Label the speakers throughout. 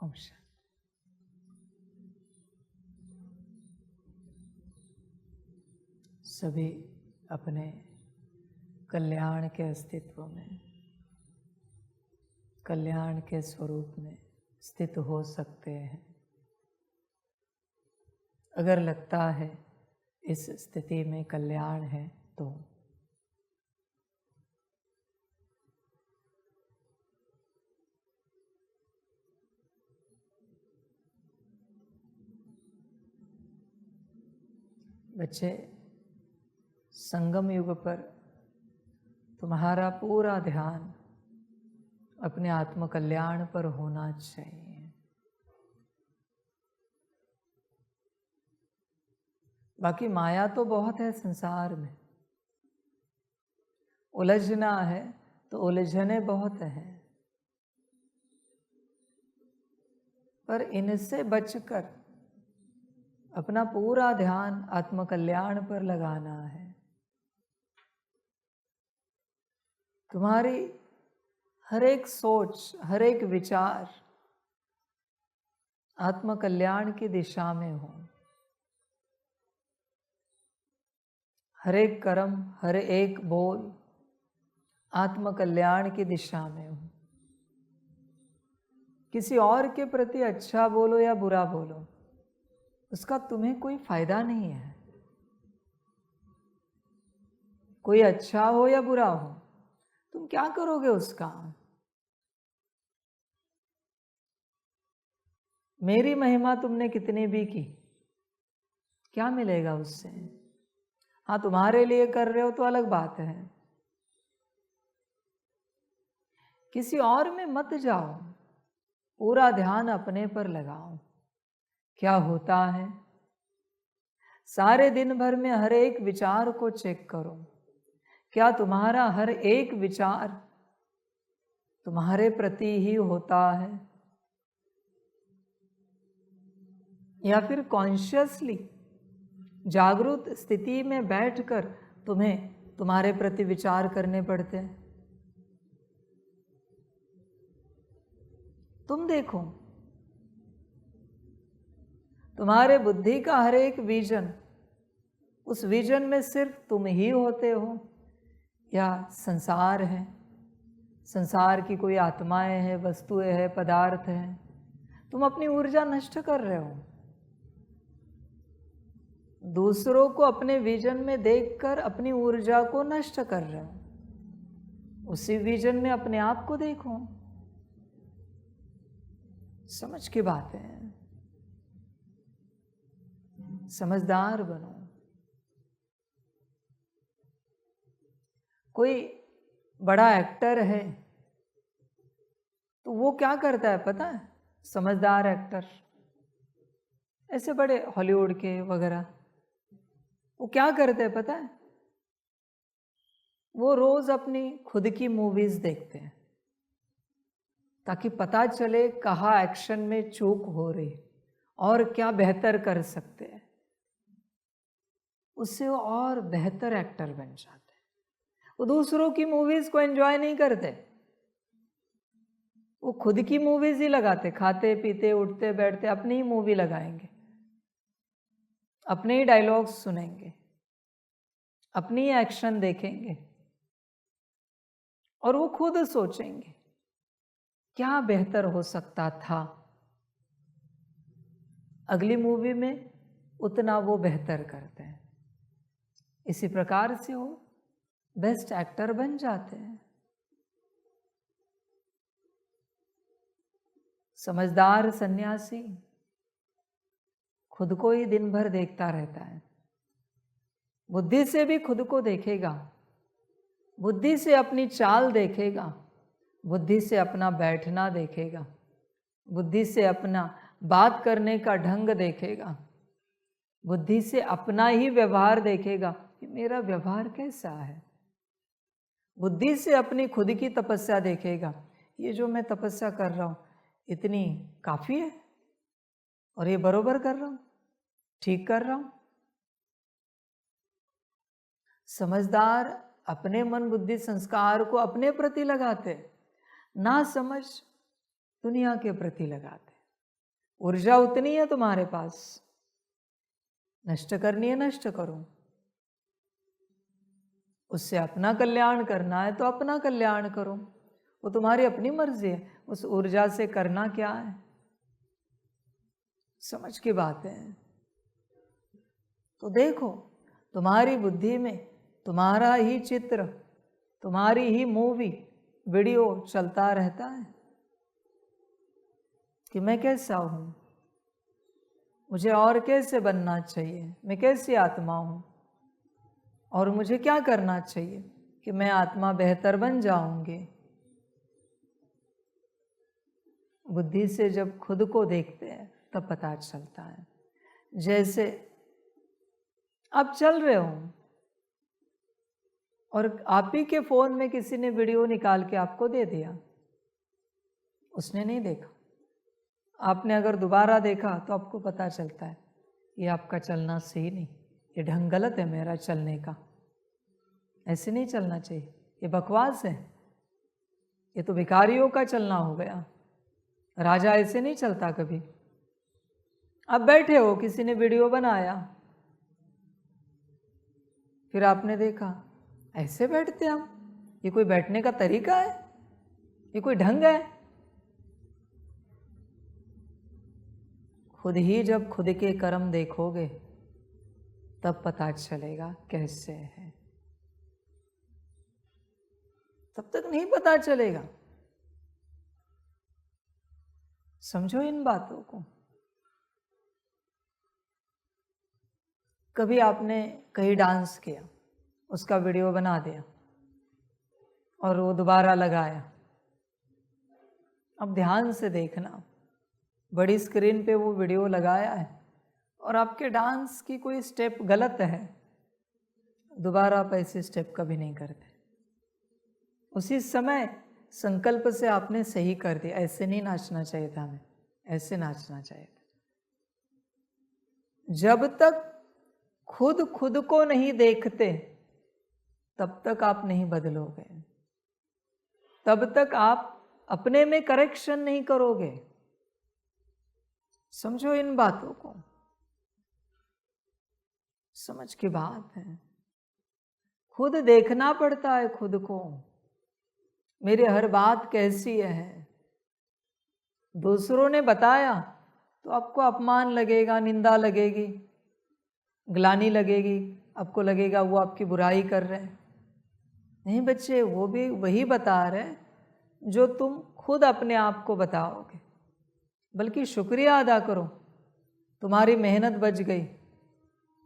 Speaker 1: ओम शांति। सभी अपने कल्याण के अस्तित्व में, कल्याण के स्वरूप में स्थित हो सकते हैं। अगर लगता है इस स्थिति में कल्याण है तो बच्चे, संगम युग पर तुम्हारा पूरा ध्यान अपने आत्म कल्याण पर होना चाहिए। बाकी माया तो बहुत है संसार में, उलझना है तो उलझने बहुत हैं, पर इनसे बचकर अपना पूरा ध्यान आत्म कल्याण पर लगाना है। तुम्हारी हर एक सोच, हर एक विचार आत्म कल्याण की दिशा में हो। हर एक कर्म, हर एक बोल आत्म कल्याण की दिशा में हो। किसी और के प्रति अच्छा बोलो या बुरा बोलो, उसका तुम्हें कोई फायदा नहीं है। कोई अच्छा हो या बुरा हो, तुम क्या करोगे उसका? मेरी महिमा तुमने कितनी भी की, क्या मिलेगा उससे? हाँ, तुम्हारे लिए कर रहे हो तो अलग बात है। किसी और में मत जाओ, पूरा ध्यान अपने पर लगाओ। क्या होता है, सारे दिन भर में हर एक विचार को चेक करो। क्या तुम्हारा हर एक विचार तुम्हारे प्रति ही होता है, या फिर कॉन्शियसली जागरूक स्थिति में बैठकर तुम्हें तुम्हारे प्रति विचार करने पड़ते हैं? तुम देखो, तुम्हारे बुद्धि का हर एक विजन, उस विजन में सिर्फ तुम ही होते हो या संसार है? संसार की कोई आत्माएं हैं, वस्तुएं हैं, पदार्थ हैं। तुम अपनी ऊर्जा नष्ट कर रहे हो। दूसरों को अपने विजन में देखकर अपनी ऊर्जा को नष्ट कर रहे हो। उसी विजन में अपने आप को देखो। समझ की बात है, समझदार बनो। कोई बड़ा एक्टर है तो वो क्या करता है पता है? समझदार एक्टर, ऐसे बड़े हॉलीवुड के वगैरह, वो क्या करते हैं पता है? वो रोज अपनी खुद की मूवीज देखते हैं ताकि पता चले कहाँ एक्शन में चूक हो रही और क्या बेहतर कर सकते हैं। उससे वो और बेहतर एक्टर बन जाते हैं। वो दूसरों की मूवीज को एंजॉय नहीं करते, वो खुद की मूवीज ही लगाते। खाते पीते उठते बैठते अपनी ही मूवी लगाएंगे, अपने ही डायलॉग्स सुनेंगे, अपनी ही एक्शन देखेंगे और वो खुद सोचेंगे क्या बेहतर हो सकता था। अगली मूवी में उतना वो बेहतर करते हैं। इसी प्रकार से वो बेस्ट एक्टर बन जाते हैं। समझदार सन्यासी खुद को ही दिन भर देखता रहता है। बुद्धि से भी खुद को देखेगा, बुद्धि से अपनी चाल देखेगा, बुद्धि से अपना बैठना देखेगा, बुद्धि से अपना बात करने का ढंग देखेगा, बुद्धि से अपना ही व्यवहार देखेगा कि मेरा व्यवहार कैसा है। बुद्धि से अपनी खुद की तपस्या देखेगा, ये जो मैं तपस्या कर रहा हूँ इतनी काफी है और ये बरोबर कर रहा हूँ, ठीक कर रहा हूँ। समझदार अपने मन बुद्धि संस्कार को अपने प्रति लगाते, ना समझ दुनिया के प्रति लगाते। ऊर्जा उतनी है तुम्हारे पास, नष्ट करनी है नष्ट करो, उससे अपना कल्याण करना है तो अपना कल्याण करो, वो तुम्हारी अपनी मर्जी है। उस ऊर्जा से करना क्या है, समझ की बात है। तो देखो, तुम्हारी बुद्धि में तुम्हारा ही चित्र, तुम्हारी ही मूवी वीडियो चलता रहता है कि मैं कैसा हूं, मुझे और कैसे बनना चाहिए, मैं कैसी आत्मा हूं, और मुझे क्या करना चाहिए कि मैं आत्मा बेहतर बन जाऊंगी। बुद्धि से जब खुद को देखते हैं तब पता चलता है। जैसे आप चल रहे हो और आप ही के फोन में किसी ने वीडियो निकाल के आपको दे दिया, उसने नहीं देखा, आपने अगर दोबारा देखा तो आपको पता चलता है ये आपका चलना सही नहीं, ये ढंग गलत है मेरा चलने का, ऐसे नहीं चलना चाहिए, ये बकवास है, ये तो भिखारियों का चलना हो गया, राजा ऐसे नहीं चलता कभी। आप बैठे हो, किसी ने वीडियो बनाया, फिर आपने देखा ऐसे बैठते हम, ये कोई बैठने का तरीका है, ये कोई ढंग है। खुद ही जब खुद के कर्म देखोगे तब पता चलेगा कैसे है, तब तक नहीं पता चलेगा। समझो इन बातों को। कभी आपने कहीं डांस किया, उसका वीडियो बना दिया और वो दोबारा लगाया, अब ध्यान से देखना, बड़ी स्क्रीन पे वो वीडियो लगाया है और आपके डांस की कोई स्टेप गलत है, दोबारा आप ऐसे स्टेप कभी नहीं करते। उसी समय संकल्प से आपने सही कर दिया, ऐसे नहीं नाचना चाहिए था, हमें ऐसे नाचना चाहिए था। जब तक खुद खुद को नहीं देखते तब तक आप नहीं बदलोगे, तब तक आप अपने में करेक्शन नहीं करोगे। समझो इन बातों को, समझ की बात है। खुद देखना पड़ता है खुद को, मेरी हर बात कैसी है। दूसरों ने बताया तो आपको अपमान लगेगा, निंदा लगेगी, ग्लानि लगेगी, आपको लगेगा वो आपकी बुराई कर रहे हैं। नहीं बच्चे, वो भी वही बता रहे जो तुम खुद अपने आप को बताओगे। बल्कि शुक्रिया अदा करो, तुम्हारी मेहनत बच गई,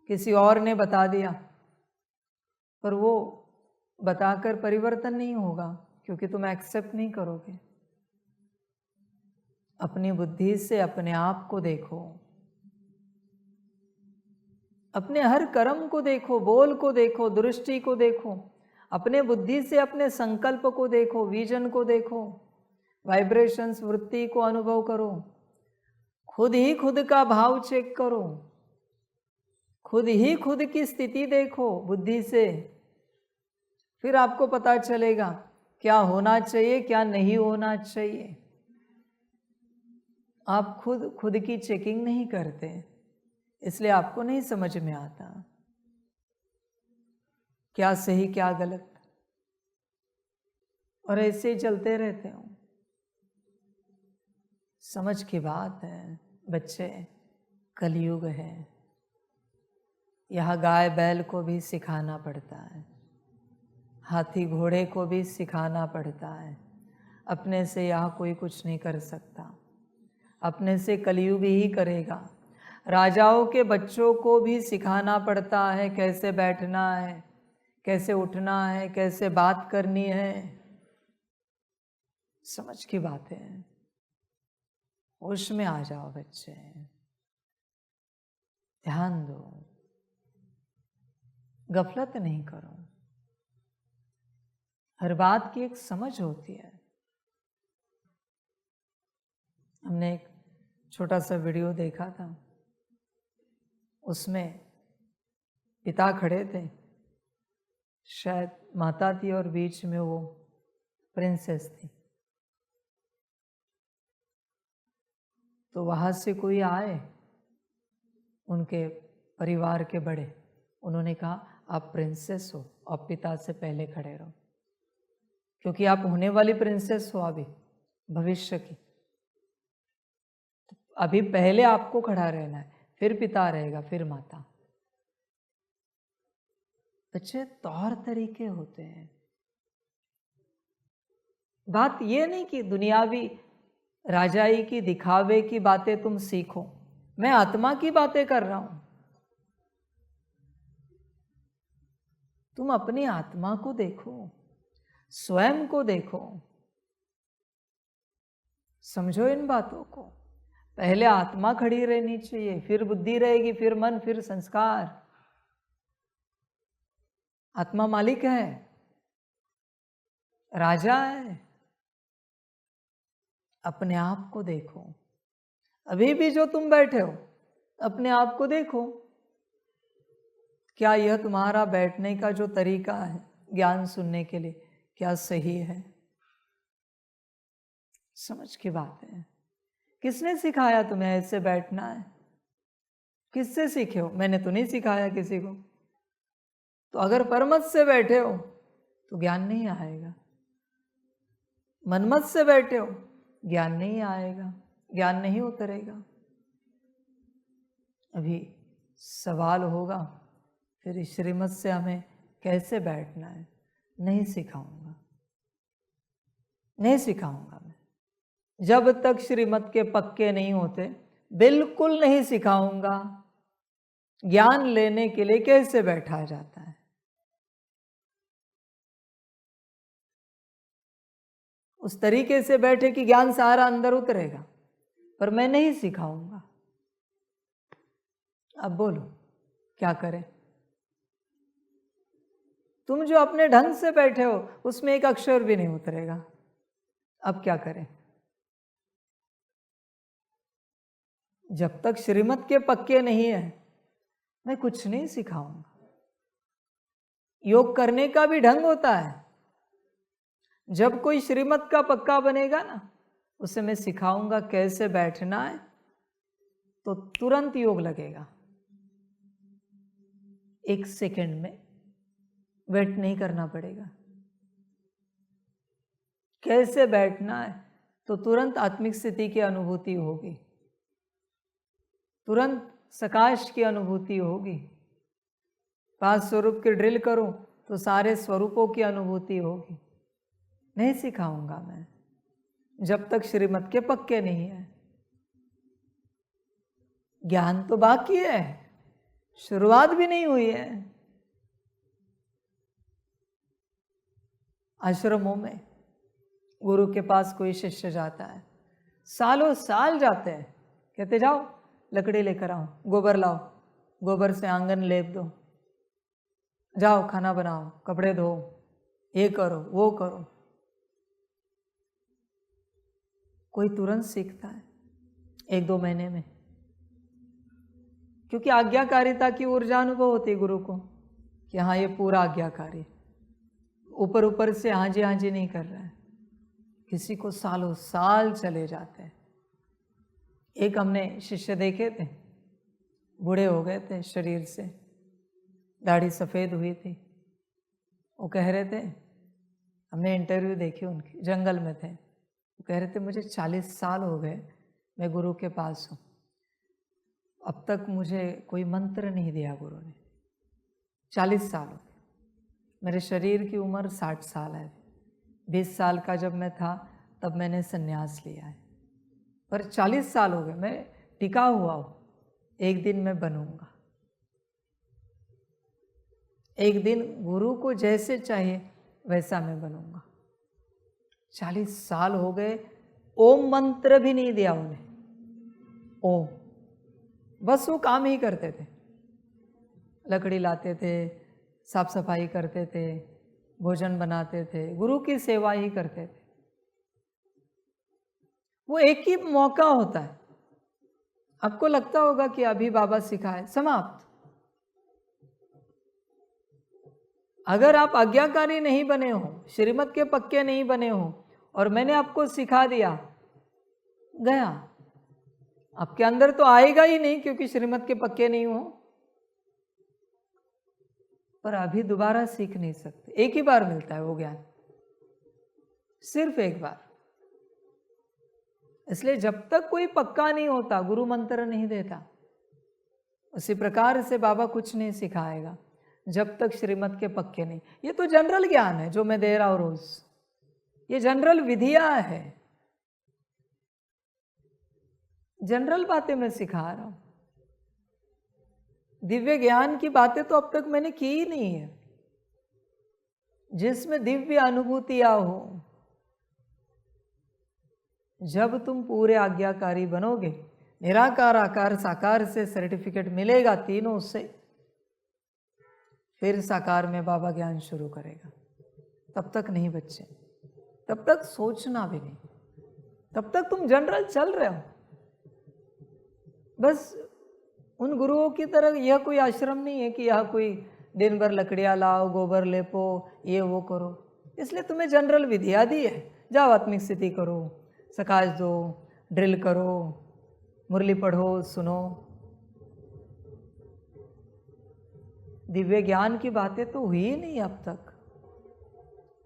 Speaker 1: किसी और ने बता दिया, पर वो बताकर परिवर्तन नहीं होगा क्योंकि तुम एक्सेप्ट नहीं करोगे। अपनी बुद्धि से अपने आप को देखो, अपने हर कर्म को देखो, बोल को देखो, दृष्टि को देखो, अपने बुद्धि से अपने संकल्प को देखो, विजन को देखो, वाइब्रेशंस वृत्ति को अनुभव करो, खुद ही खुद का भाव चेक करो, खुद ही खुद की स्थिति देखो बुद्धि से, फिर आपको पता चलेगा क्या होना चाहिए क्या नहीं होना चाहिए। आप खुद खुद की चेकिंग नहीं करते, इसलिए आपको नहीं समझ में आता क्या सही क्या गलत, और ऐसे ही चलते रहते हो। समझ की बात है बच्चे, कलयुग है, यहाँ गाय बैल को भी सिखाना पड़ता है, हाथी घोड़े को भी सिखाना पड़ता है। अपने से यहाँ कोई कुछ नहीं कर सकता, अपने से कलयुग ही करेगा। राजाओं के बच्चों को भी सिखाना पड़ता है कैसे बैठना है, कैसे उठना है, कैसे बात करनी है। समझ की बात है, होश में आ जाओ बच्चे, ध्यान दो, गफलत नहीं करो। हर बात की एक समझ होती है। हमने एक छोटा सा वीडियो देखा था, उसमें पिता खड़े थे, शायद माता थी और बीच में वो प्रिंसेस थी। तो वहाँ से कोई आए, उनके परिवार के बड़े, उन्होंने कहा आप प्रिंसेस हो, आप पिता से पहले खड़े रहो, क्योंकि आप होने वाली प्रिंसेस हो अभी भविष्य की। तो अभी पहले आपको खड़ा रहना है, फिर पिता रहेगा, फिर माता। अच्छे तौर तरीके होते हैं। बात ये नहीं कि दुनियावी राजाई की दिखावे की बातें तुम सीखो, मैं आत्मा की बातें कर रहा हूं। तुम अपनी आत्मा को देखो, स्वयं को देखो, समझो इन बातों को। पहले आत्मा खड़ी रहनी चाहिए, फिर बुद्धि रहेगी, फिर मन, फिर संस्कार। आत्मा मालिक है, राजा है। अपने आप को देखो। अभी भी जो तुम बैठे हो, अपने आप को देखो। क्या यह तुम्हारा बैठने का जो तरीका है ज्ञान सुनने के लिए, क्या सही है? समझ की बात है। किसने सिखाया तुम्हें ऐसे बैठना है? किससे सीखे हो? मैंने तो नहीं सिखाया किसी को। तो अगर परमत से बैठे हो तो ज्ञान नहीं आएगा, मनमत से बैठे हो ज्ञान नहीं आएगा, ज्ञान नहीं उतरेगा। अभी सवाल होगा फिर श्रीमत से हमें कैसे बैठना है, नहीं सिखाऊंगा, नहीं सिखाऊंगा मैं। जब तक श्रीमत के पक्के नहीं होते बिल्कुल नहीं सिखाऊंगा ज्ञान लेने के लिए कैसे बैठा जाता है। उस तरीके से बैठे कि ज्ञान सारा अंदर उतरेगा, पर मैं नहीं सिखाऊंगा। अब बोलो क्या करें? तुम जो अपने ढंग से बैठे हो उसमें एक अक्षर भी नहीं उतरेगा। अब क्या करें? जब तक श्रीमत के पक्के नहीं है मैं कुछ नहीं सिखाऊंगा। योग करने का भी ढंग होता है। जब कोई श्रीमत का पक्का बनेगा ना, उसे मैं सिखाऊंगा कैसे बैठना है, तो तुरंत योग लगेगा। 1 सेकंड में वेट नहीं करना पड़ेगा। कैसे बैठना है तो तुरंत आत्मिक स्थिति की अनुभूति होगी, तुरंत सकाश की अनुभूति होगी। 5 स्वरूप की ड्रिल करूं तो सारे स्वरूपों की अनुभूति होगी। नहीं सिखाऊंगा मैं जब तक श्रीमत के पक्के नहीं है। ज्ञान तो बाकी है, शुरुआत भी नहीं हुई है। आश्रमों में गुरु के पास कोई शिष्य जाता है, सालों साल जाते हैं, कहते जाओ लकड़ी लेकर आओ, गोबर लाओ, गोबर से आंगन लेप दो, जाओ खाना बनाओ, कपड़े धो, ये करो वो करो। कोई तुरंत सीखता है 1-2 महीने में, क्योंकि आज्ञाकारिता की ऊर्जा अनुभव होती है गुरु को कि हाँ ये पूरा आज्ञाकारी, ऊपर ऊपर से हाँ जी नहीं कर रहा है। किसी को सालों साल चले जाते हैं। एक हमने शिष्य देखे थे, बूढ़े हो गए थे शरीर से, दाढ़ी सफ़ेद हुई थी। वो कह रहे थे, हमने इंटरव्यू देखी उनकी, जंगल में थे, वो कह रहे थे मुझे 40 साल हो गए मैं गुरु के पास हूँ, अब तक मुझे कोई मंत्र नहीं दिया गुरु ने। 40 साल हो गए। मेरे शरीर की उम्र 60 साल है। 20 साल का जब मैं था तब मैंने संन्यास लिया है, पर 40 साल हो गए मैं टिका हुआ हूँ। एक दिन मैं बनूंगा, एक दिन गुरु को जैसे चाहिए वैसा मैं बनूंगा। 40 साल हो गए, ओम मंत्र भी नहीं दिया उन्हें। ओम, बस वो काम ही करते थे, लकड़ी लाते थे, साफ सफाई करते थे, भोजन बनाते थे, गुरु की सेवा ही करते थे। वो एक ही मौका होता है। आपको लगता होगा कि अभी बाबा सिखाए, समाप्त। अगर आप आज्ञाकारी नहीं बने हो, श्रीमत के पक्के नहीं बने हो और मैंने आपको सिखा दिया, गया। आपके अंदर तो आएगा ही नहीं, क्योंकि श्रीमत के पक्के नहीं हो। पर अभी दोबारा सीख नहीं सकते, एक ही बार मिलता है वो ज्ञान, सिर्फ एक बार। इसलिए जब तक कोई पक्का नहीं होता, गुरु मंत्र नहीं देता, उसी प्रकार से बाबा कुछ नहीं सिखाएगा जब तक श्रीमत के पक्के नहीं। ये तो जनरल ज्ञान है जो मैं दे रहा हूं रोज, ये जनरल विधियां है, जनरल बातें मैं सिखा रहा हूं। दिव्य ज्ञान की बातें तो अब तक मैंने की ही नहीं है, जिसमें दिव्य अनुभूतियां हो। जब तुम पूरे आज्ञाकारी बनोगे, निराकार आकार साकार से सर्टिफिकेट मिलेगा तीनों से, फिर साकार में बाबा ज्ञान शुरू करेगा। तब तक नहीं बच्चे, तब तक सोचना भी नहीं, तब तक तुम जनरल चल रहे हो। बस उन गुरुओं की तरह यह कोई आश्रम नहीं है कि यह कोई दिन भर लकड़ियाँ लाओ, गोबर लेपो, ये वो करो। इसलिए तुम्हें जनरल विधियाँ दी है, जाओ आत्मिक स्थिति करो, सकाश दो, ड्रिल करो, मुरली पढ़ो, सुनो। दिव्य ज्ञान की बातें तो हुई ही नहीं अब तक,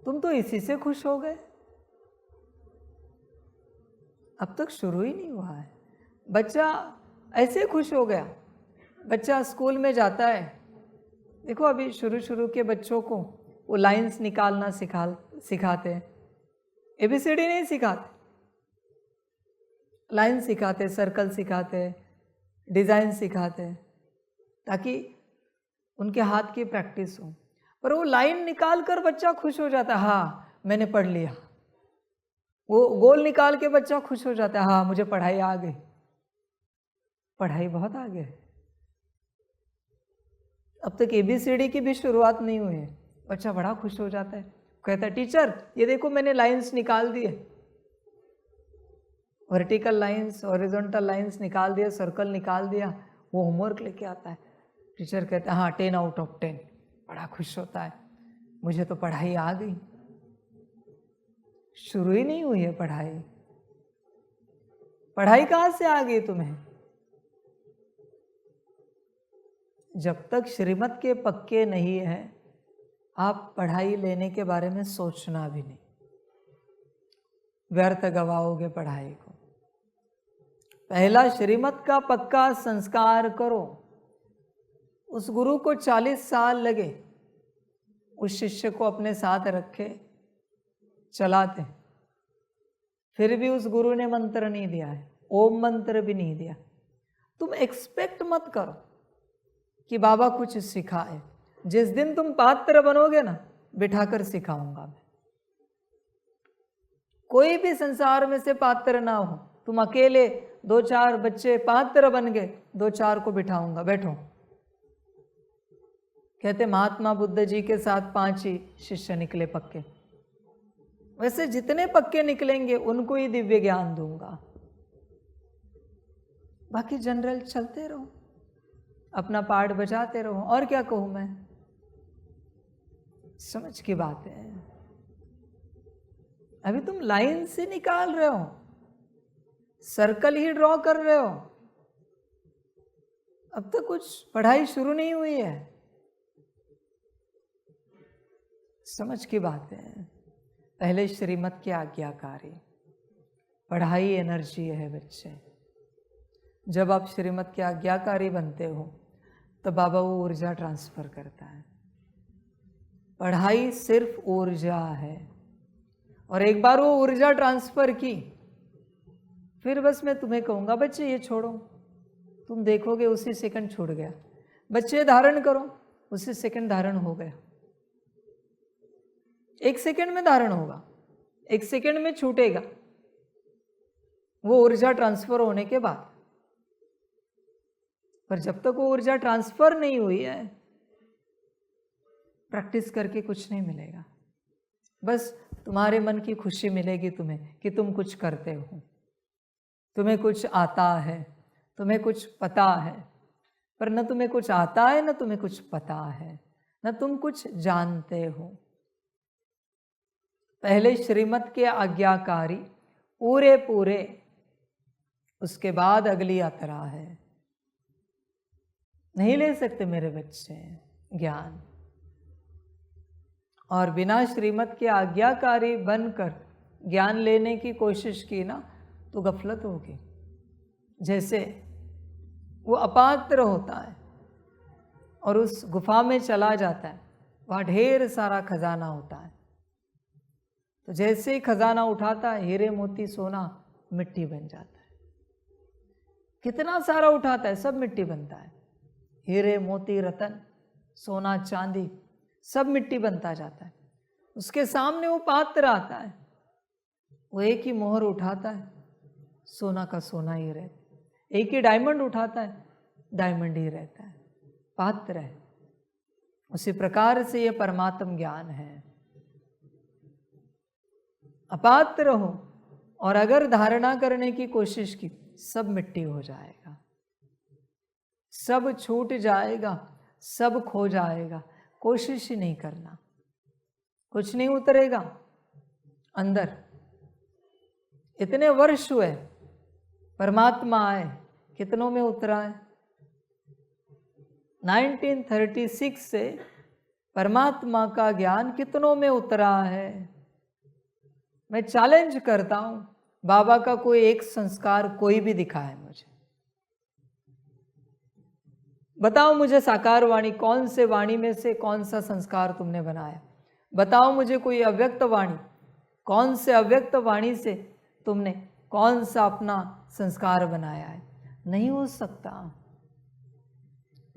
Speaker 1: तुम तो इसी से खुश हो गए, अब तक शुरू ही नहीं हुआ है। बच्चा ऐसे खुश हो गया, बच्चा स्कूल में जाता है, देखो अभी शुरू के बच्चों को वो लाइंस निकालना सिखाते हैं, एबीसीडी नहीं सिखाते, लाइन सिखाते, सर्कल सिखाते, डिज़ाइन सिखाते, ताकि उनके हाथ की प्रैक्टिस हो। पर वो लाइन निकाल कर बच्चा खुश हो जाता है, हाँ मैंने पढ़ लिया। वो गोल निकाल के बच्चा खुश हो जाता है, हाँ मुझे पढ़ाई आ गई। पढ़ाई बहुत आगे है, अब तक एबीसीडी की भी शुरुआत नहीं हुई है, बच्चा बड़ा खुश हो जाता है, कहता है टीचर ये देखो मैंने लाइंस निकाल दिए, वर्टिकल लाइंस, हॉरिजॉन्टल लाइंस निकाल दिए, सर्कल निकाल दिया। वो होमवर्क लेके आता है, टीचर कहता है हाँ 10 आउट ऑफ 10, बड़ा खुश होता है, मुझे तो पढ़ाई आ गई। शुरू ही नहीं हुई है पढ़ाई, पढ़ाई कहाँ से आ गई तुम्हें? जब तक श्रीमत के पक्के नहीं है, आप पढ़ाई लेने के बारे में सोचना भी नहीं, व्यर्थ गवाओगे पढ़ाई को। पहला श्रीमत का पक्का संस्कार करो। उस गुरु को 40 साल लगे, उस शिष्य को अपने साथ रखे, चलाते, फिर भी उस गुरु ने मंत्र नहीं दिया है, ओम मंत्र भी नहीं दिया। तुम एक्सपेक्ट मत करो कि बाबा कुछ सिखाए। जिस दिन तुम पात्र बनोगे ना, बिठाकर सिखाऊंगा मैं। कोई भी संसार में से पात्र ना हो, तुम अकेले 2-4 बच्चे पात्र बन गए, 2-4 को बिठाऊंगा, बैठो। कहते महात्मा बुद्ध जी के साथ 5 ही शिष्य निकले पक्के, वैसे जितने पक्के निकलेंगे उनको ही दिव्य ज्ञान दूंगा, बाकी जनरल चलते रहो, अपना पाठ बजाते रहो। और क्या कहूं मैं, समझ की बात है। अभी तुम लाइन से निकाल रहे हो, सर्कल ही ड्रॉ कर रहे हो, अब तक कुछ पढ़ाई शुरू नहीं हुई है, समझ की बात है। पहले श्रीमत की आज्ञाकारी, पढ़ाई एनर्जी है बच्चे। जब आप श्रीमत के आज्ञाकारी बनते हो तो बाबा वो ऊर्जा ट्रांसफर करता है। पढ़ाई सिर्फ ऊर्जा है, और एक बार वो ऊर्जा ट्रांसफर की, फिर बस मैं तुम्हें कहूँगा बच्चे ये छोड़ो, तुम देखोगे उसी सेकंड छूट गया। बच्चे धारण करो, उसी सेकंड धारण हो गया। 1 सेकंड में धारण होगा, 1 सेकंड में छूटेगा, वो ऊर्जा ट्रांसफर होने के बाद। पर जब तक वो ऊर्जा ट्रांसफर नहीं हुई है, प्रैक्टिस करके कुछ नहीं मिलेगा। बस तुम्हारे मन की खुशी मिलेगी तुम्हें कि तुम कुछ करते हो, तुम्हें कुछ आता है, तुम्हें कुछ पता है। पर न तुम्हें कुछ आता है, न तुम्हें कुछ पता है, न तुम कुछ जानते हो। पहले श्रीमत के आज्ञाकारी पूरे उसके बाद अगली यात्रा है। नहीं ले सकते मेरे बच्चे ज्ञान, और बिना श्रीमत के आज्ञाकारी बनकर ज्ञान लेने की कोशिश की ना तो गफलत होगी। जैसे वो अपात्र होता है और उस गुफा में चला जाता है, वहाँ ढेर सारा खजाना होता है, तो जैसे ही खजाना उठाता है हीरे मोती सोना मिट्टी बन जाता है। कितना सारा उठाता है सब मिट्टी बनता है, हीरे मोती रतन सोना चांदी सब मिट्टी बनता जाता है। उसके सामने वो पात्र आता है, वो एक ही मोहर उठाता है, सोना का सोना ही रहता है। एक ही डायमंड उठाता है, डायमंड ही रहता है, पात्र है। उसी प्रकार से ये परमात्म ज्ञान है। अपात्र हो और अगर धारणा करने की कोशिश की, सब मिट्टी हो जाएगा, सब छूट जाएगा, सब खो जाएगा। कोशिश ही नहीं करना, कुछ नहीं उतरेगा अंदर। इतने वर्ष हुए परमात्मा आए, कितनों में उतरा है? 1936 से परमात्मा का ज्ञान कितनों में उतरा है? मैं चैलेंज करता हूं, बाबा का कोई एक संस्कार कोई भी दिखाए मुझे। बताओ मुझे साकार वाणी, कौन से वाणी में से कौन सा संस्कार तुमने बनाया? बताओ मुझे कोई अव्यक्त वाणी, कौन से अव्यक्त वाणी से तुमने कौन सा अपना संस्कार बनाया है? नहीं हो सकता।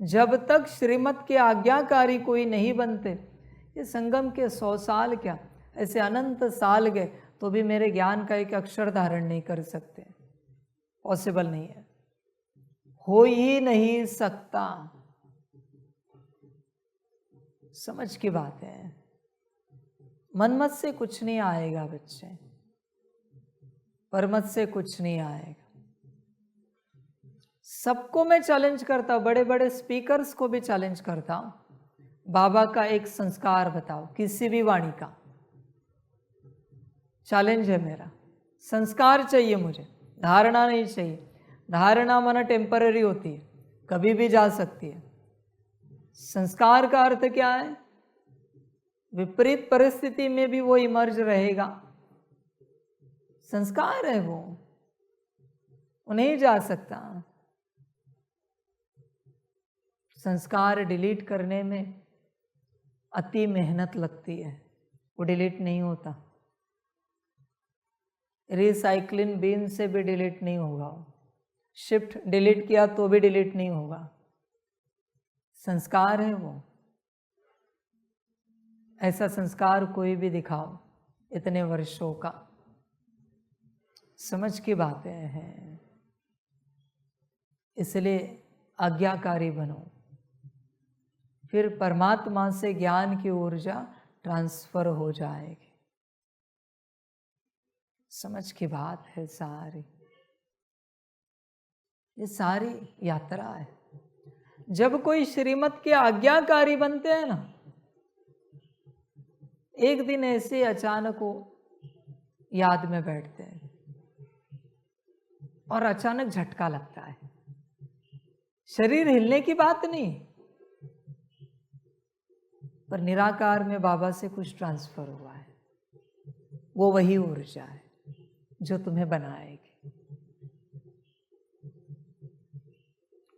Speaker 1: जब तक श्रीमत के आज्ञाकारी कोई नहीं बनते, ये संगम के 100 साल क्या, ऐसे अनंत साल गए तो भी मेरे ज्ञान का एक अक्षर धारण नहीं कर सकते। पॉसिबल नहीं है, हो ही नहीं सकता। समझ की बात है। मनमत से कुछ नहीं आएगा बच्चे, परमत से कुछ नहीं आएगा। सबको मैं चैलेंज करता हूं, बड़े बड़े स्पीकर्स को भी चैलेंज करता हूं, बाबा का एक संस्कार बताओ, किसी भी वाणी का। चैलेंज है मेरा, संस्कार चाहिए मुझे, धारणा नहीं चाहिए। धारणा माना टेम्पररी होती है, कभी भी जा सकती है। संस्कार का अर्थ क्या है? विपरीत परिस्थिति में भी वो इमर्ज रहेगा, संस्कार है वो नहीं जा सकता। संस्कार डिलीट करने में अति मेहनत लगती है, वो डिलीट नहीं होता। रिसाइक्लिंग बिन से भी डिलीट नहीं होगा, शिफ्ट डिलीट किया तो भी डिलीट नहीं होगा। संस्कार है वो, ऐसा संस्कार कोई भी दिखाओ इतने वर्षों का। समझ की बातें हैं, इसलिए आज्ञाकारी बनो, फिर परमात्मा से ज्ञान की ऊर्जा ट्रांसफर हो जाएगी। समझ की बात है सारी, ये सारी यात्रा है। जब कोई श्रीमत के आज्ञाकारी बनते हैं ना, एक दिन ऐसे अचानक वो याद में बैठते हैं और अचानक झटका लगता है। शरीर हिलने की बात नहीं, पर निराकार में बाबा से कुछ ट्रांसफर हुआ है। वो वही ऊर्जा है जो तुम्हें बनाएगी।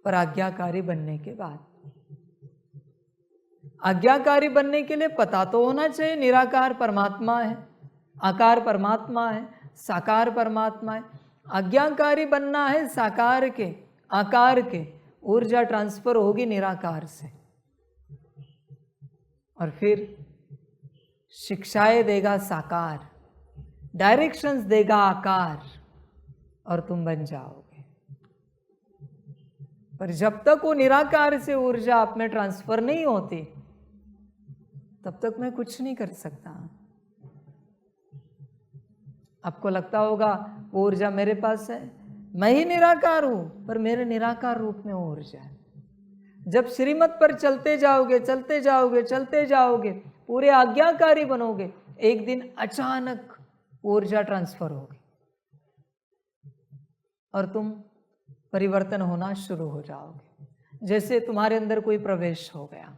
Speaker 1: पर आज्ञाकारी बनने के बाद, आज्ञाकारी बनने के लिए पता तो होना चाहिए निराकार परमात्मा है, आकार परमात्मा है, साकार परमात्मा है। आज्ञाकारी बनना है साकार के, आकार के, ऊर्जा ट्रांसफर होगी निराकार से, और फिर शिक्षाएं देगा साकार, डायरेक्शंस देगा आकार, और तुम बन जाओगे। पर जब तक वो निराकार से ऊर्जा आप में ट्रांसफर नहीं होती, तब तक मैं कुछ नहीं कर सकता। आपको लगता होगा वो ऊर्जा मेरे पास है, मैं ही निराकार हूं, पर मेरे निराकार रूप में वो ऊर्जा है। जब श्रीमत पर चलते जाओगे, चलते जाओगे, चलते जाओगे, पूरे आज्ञाकारी बनोगे, एक दिन अचानक ऊर्जा ट्रांसफर होगी। और तुम परिवर्तन होना शुरू हो जाओगे। जैसे तुम्हारे अंदर कोई प्रवेश हो गया,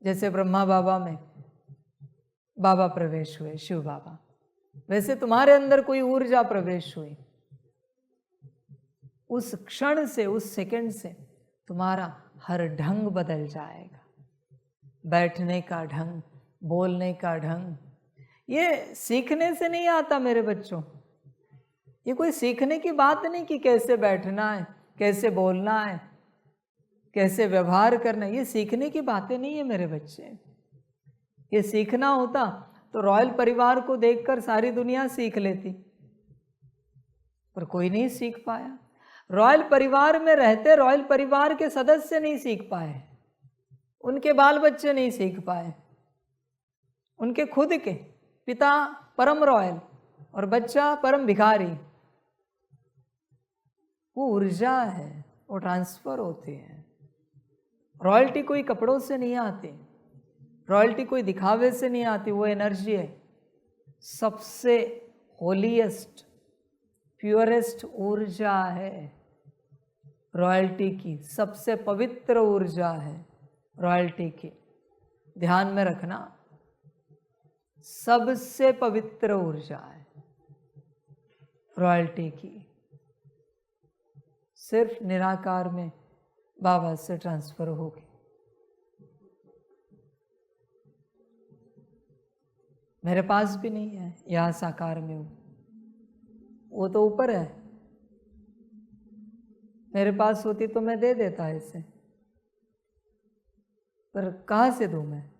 Speaker 1: जैसे ब्रह्मा बाबा में बाबा प्रवेश हुए, शिव बाबा, वैसे तुम्हारे अंदर कोई ऊर्जा प्रवेश हुई। उस क्षण से, उस सेकंड से तुम्हारा हर ढंग बदल जाएगा, बैठने का ढंग, बोलने का ढंग। ये सीखने से नहीं आता मेरे बच्चों, ये कोई सीखने की बात नहीं कि कैसे बैठना है, कैसे बोलना है, कैसे व्यवहार करना है। ये सीखने की बातें नहीं है मेरे बच्चे। ये सीखना होता तो रॉयल परिवार को देखकर सारी दुनिया सीख लेती, पर कोई नहीं सीख पाया। रॉयल परिवार में रहते रॉयल परिवार के सदस्य नहीं सीख पाए, उनके बाल बच्चे नहीं सीख पाए, उनके खुद के पिता परम रॉयल और बच्चा परम भिखारी। वो ऊर्जा है, वो ट्रांसफर होती है। रॉयल्टी कोई कपड़ों से नहीं आती, रॉयल्टी कोई दिखावे से नहीं आती, वो एनर्जी है। सबसे होलीएस्ट, प्योरेस्ट ऊर्जा है रॉयल्टी की, सबसे पवित्र ऊर्जा है रॉयल्टी की। ध्यान में रखना, सबसे पवित्र ऊर्जा है रॉयल्टी की। सिर्फ निराकार में बाबा से ट्रांसफर होगी। मेरे पास भी नहीं है, यहां साकार में हूं, वो तो ऊपर है। मेरे पास होती तो मैं दे देता इसे, पर कहां से दूं मैं?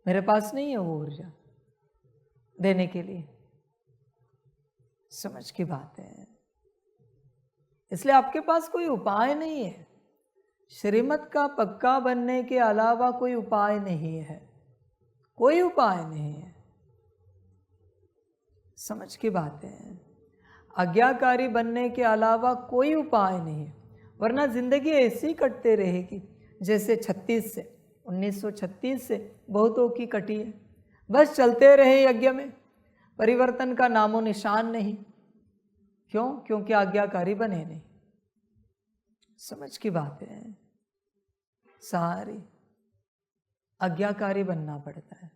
Speaker 1: मेरे पास नहीं है वो ऊर्जा देने के लिए। समझ की बात है। इसलिए आपके पास कोई उपाय नहीं है। श्रीमत का पक्का बनने के अलावा कोई उपाय नहीं है, कोई उपाय नहीं है। समझ की बात है। आज्ञाकारी बनने के अलावा कोई उपाय नहीं है, वरना जिंदगी ऐसी कटते रहेगी जैसे 1936 से बहुतों की कटी है। बस चलते रहे यज्ञ में, परिवर्तन का नामो निशान नहीं। क्यों? क्योंकि आज्ञाकारी बने नहीं। समझ की बात है। सारी आज्ञाकारी बनना पड़ता है।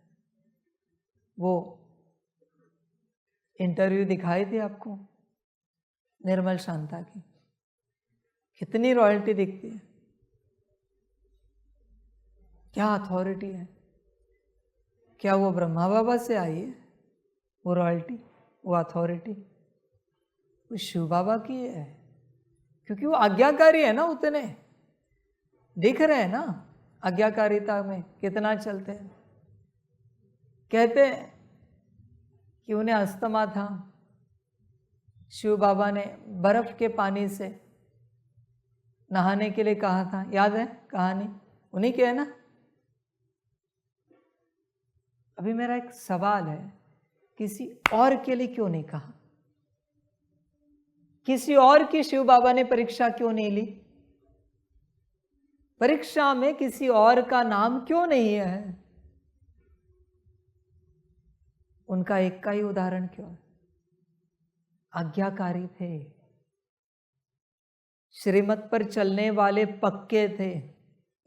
Speaker 1: वो इंटरव्यू दिखाई थी आपको निर्मल शांता की, कितनी रॉयल्टी दिखती है, क्या अथॉरिटी है। क्या वो ब्रह्मा बाबा से आई है वो रॉयल्टी, वो अथॉरिटी? वो शिव बाबा की है, क्योंकि वो आज्ञाकारी है ना। उतने दिख रहे हैं ना आज्ञाकारिता में कितना चलते हैं। कहते हैं कि उन्हें अस्थमा था, शिव बाबा ने बर्फ के पानी से नहाने के लिए कहा था। याद है कहानी? उन्हीं के है ना। अभी मेरा एक सवाल है, किसी और के लिए क्यों नहीं कहा? किसी और की शिव बाबा ने परीक्षा क्यों नहीं ली? परीक्षा में किसी और का नाम क्यों नहीं है? उनका एक का ही उदाहरण क्यों है? आज्ञाकारी थे, श्रीमत पर चलने वाले पक्के थे।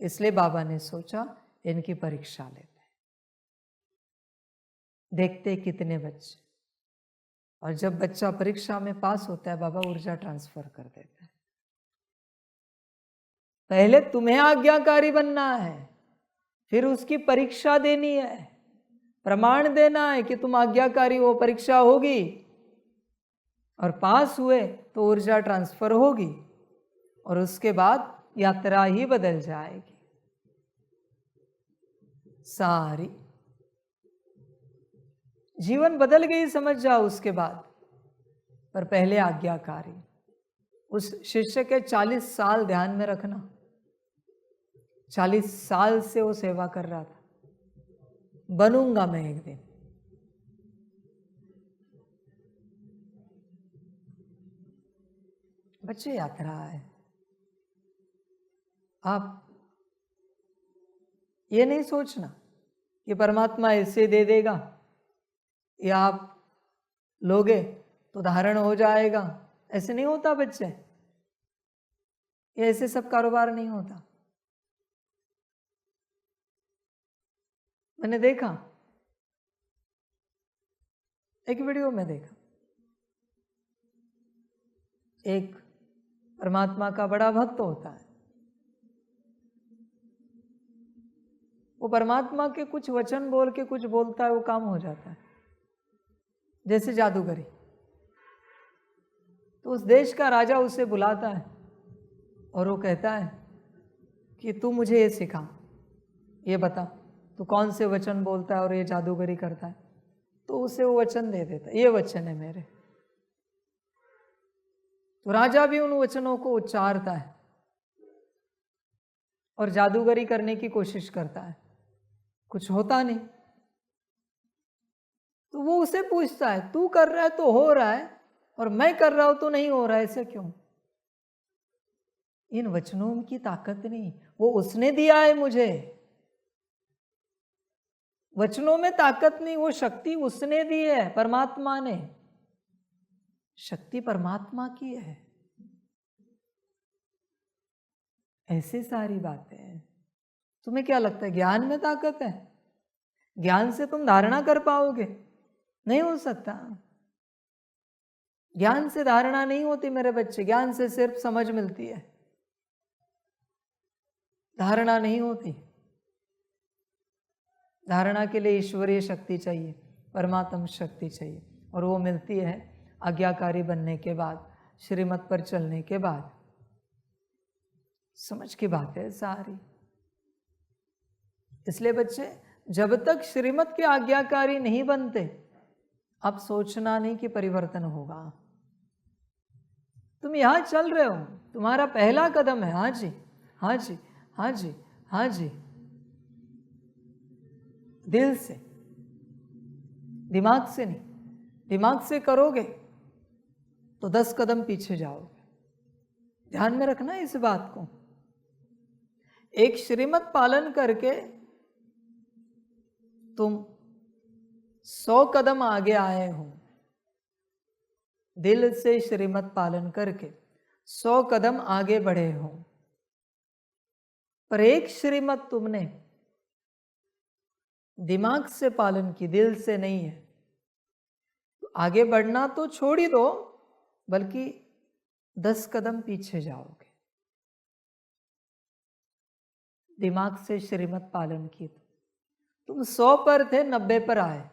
Speaker 1: इसलिए बाबा ने सोचा इनकी परीक्षा लेते, देखते कितने बच्चे। और जब बच्चा परीक्षा में पास होता है, बाबा ऊर्जा ट्रांसफर कर देता है। पहले तुम्हें आज्ञाकारी बनना है, फिर उसकी परीक्षा देनी है, प्रमाण देना है कि तुम आज्ञाकारी हो। परीक्षा होगी और पास हुए तो ऊर्जा ट्रांसफर होगी, और उसके बाद यात्रा ही बदल जाएगी सारी। जीवन बदल गई समझ जाओ उसके बाद। पर पहले आज्ञाकारी। उस शिष्य के 40 साल ध्यान में रखना, 40 साल से वो सेवा कर रहा था। बनूंगा मैं एक दिन। बच्चे यात्रा है। आप ये नहीं सोचना कि परमात्मा ऐसे दे देगा या आप लोगे तो धारण हो जाएगा, ऐसे नहीं होता बच्चे, ये ऐसे सब कारोबार नहीं होता। मैंने देखा, एक वीडियो में देखा, एक परमात्मा का बड़ा भक्त होता है, वो परमात्मा के कुछ वचन बोल के कुछ बोलता है, वो काम हो जाता है, जैसे जादूगरी। तो उस देश का राजा उसे बुलाता है और वो कहता है कि तू मुझे ये सिखा, ये बता तू कौन से वचन बोलता है और ये जादूगरी करता है। तो उसे वो वचन दे देता है, ये वचन है मेरे। तो राजा भी उन वचनों को उच्चारता है और जादूगरी करने की कोशिश करता है, कुछ होता नहीं। तो वो उसे पूछता है, तू कर रहा है तो हो रहा है और मैं कर रहा हूं तो नहीं हो रहा है, ऐसा क्यों? इन वचनों की ताकत नहीं, वो उसने दिया है मुझे। वचनों में ताकत नहीं, वो शक्ति उसने दी है, परमात्मा ने। शक्ति परमात्मा की है। ऐसी सारी बातें हैं। तुम्हें क्या लगता है ज्ञान में ताकत है? ज्ञान से तुम धारणा कर पाओगे? नहीं हो सकता। ज्ञान से धारणा नहीं होती मेरे बच्चे, ज्ञान से सिर्फ समझ मिलती है, धारणा नहीं होती। धारणा के लिए ईश्वरीय शक्ति चाहिए, परमात्म शक्ति चाहिए, और वो मिलती है आज्ञाकारी बनने के बाद, श्रीमत पर चलने के बाद। समझ की बात है सारी। इसलिए बच्चे, जब तक श्रीमत के आज्ञाकारी नहीं बनते, अब सोचना नहीं कि परिवर्तन होगा। तुम यहां चल रहे हो, तुम्हारा पहला कदम है हाँ जी, हाँ जी, हाँ जी, हाँ जी, दिल से, दिमाग से नहीं। दिमाग से करोगे तो 10 कदम पीछे जाओगे। ध्यान में रखना इस बात को। एक श्रीमत पालन करके तुम 100 कदम आगे आए हो। दिल से श्रीमत पालन करके 100 कदम आगे बढ़े हो, पर एक श्रीमत तुमने दिमाग से पालन की, दिल से नहीं है, तो आगे बढ़ना तो छोड़ ही दो, बल्कि 10 कदम पीछे जाओगे। दिमाग से श्रीमत पालन की तुम 100 पर थे, 90 पर आए।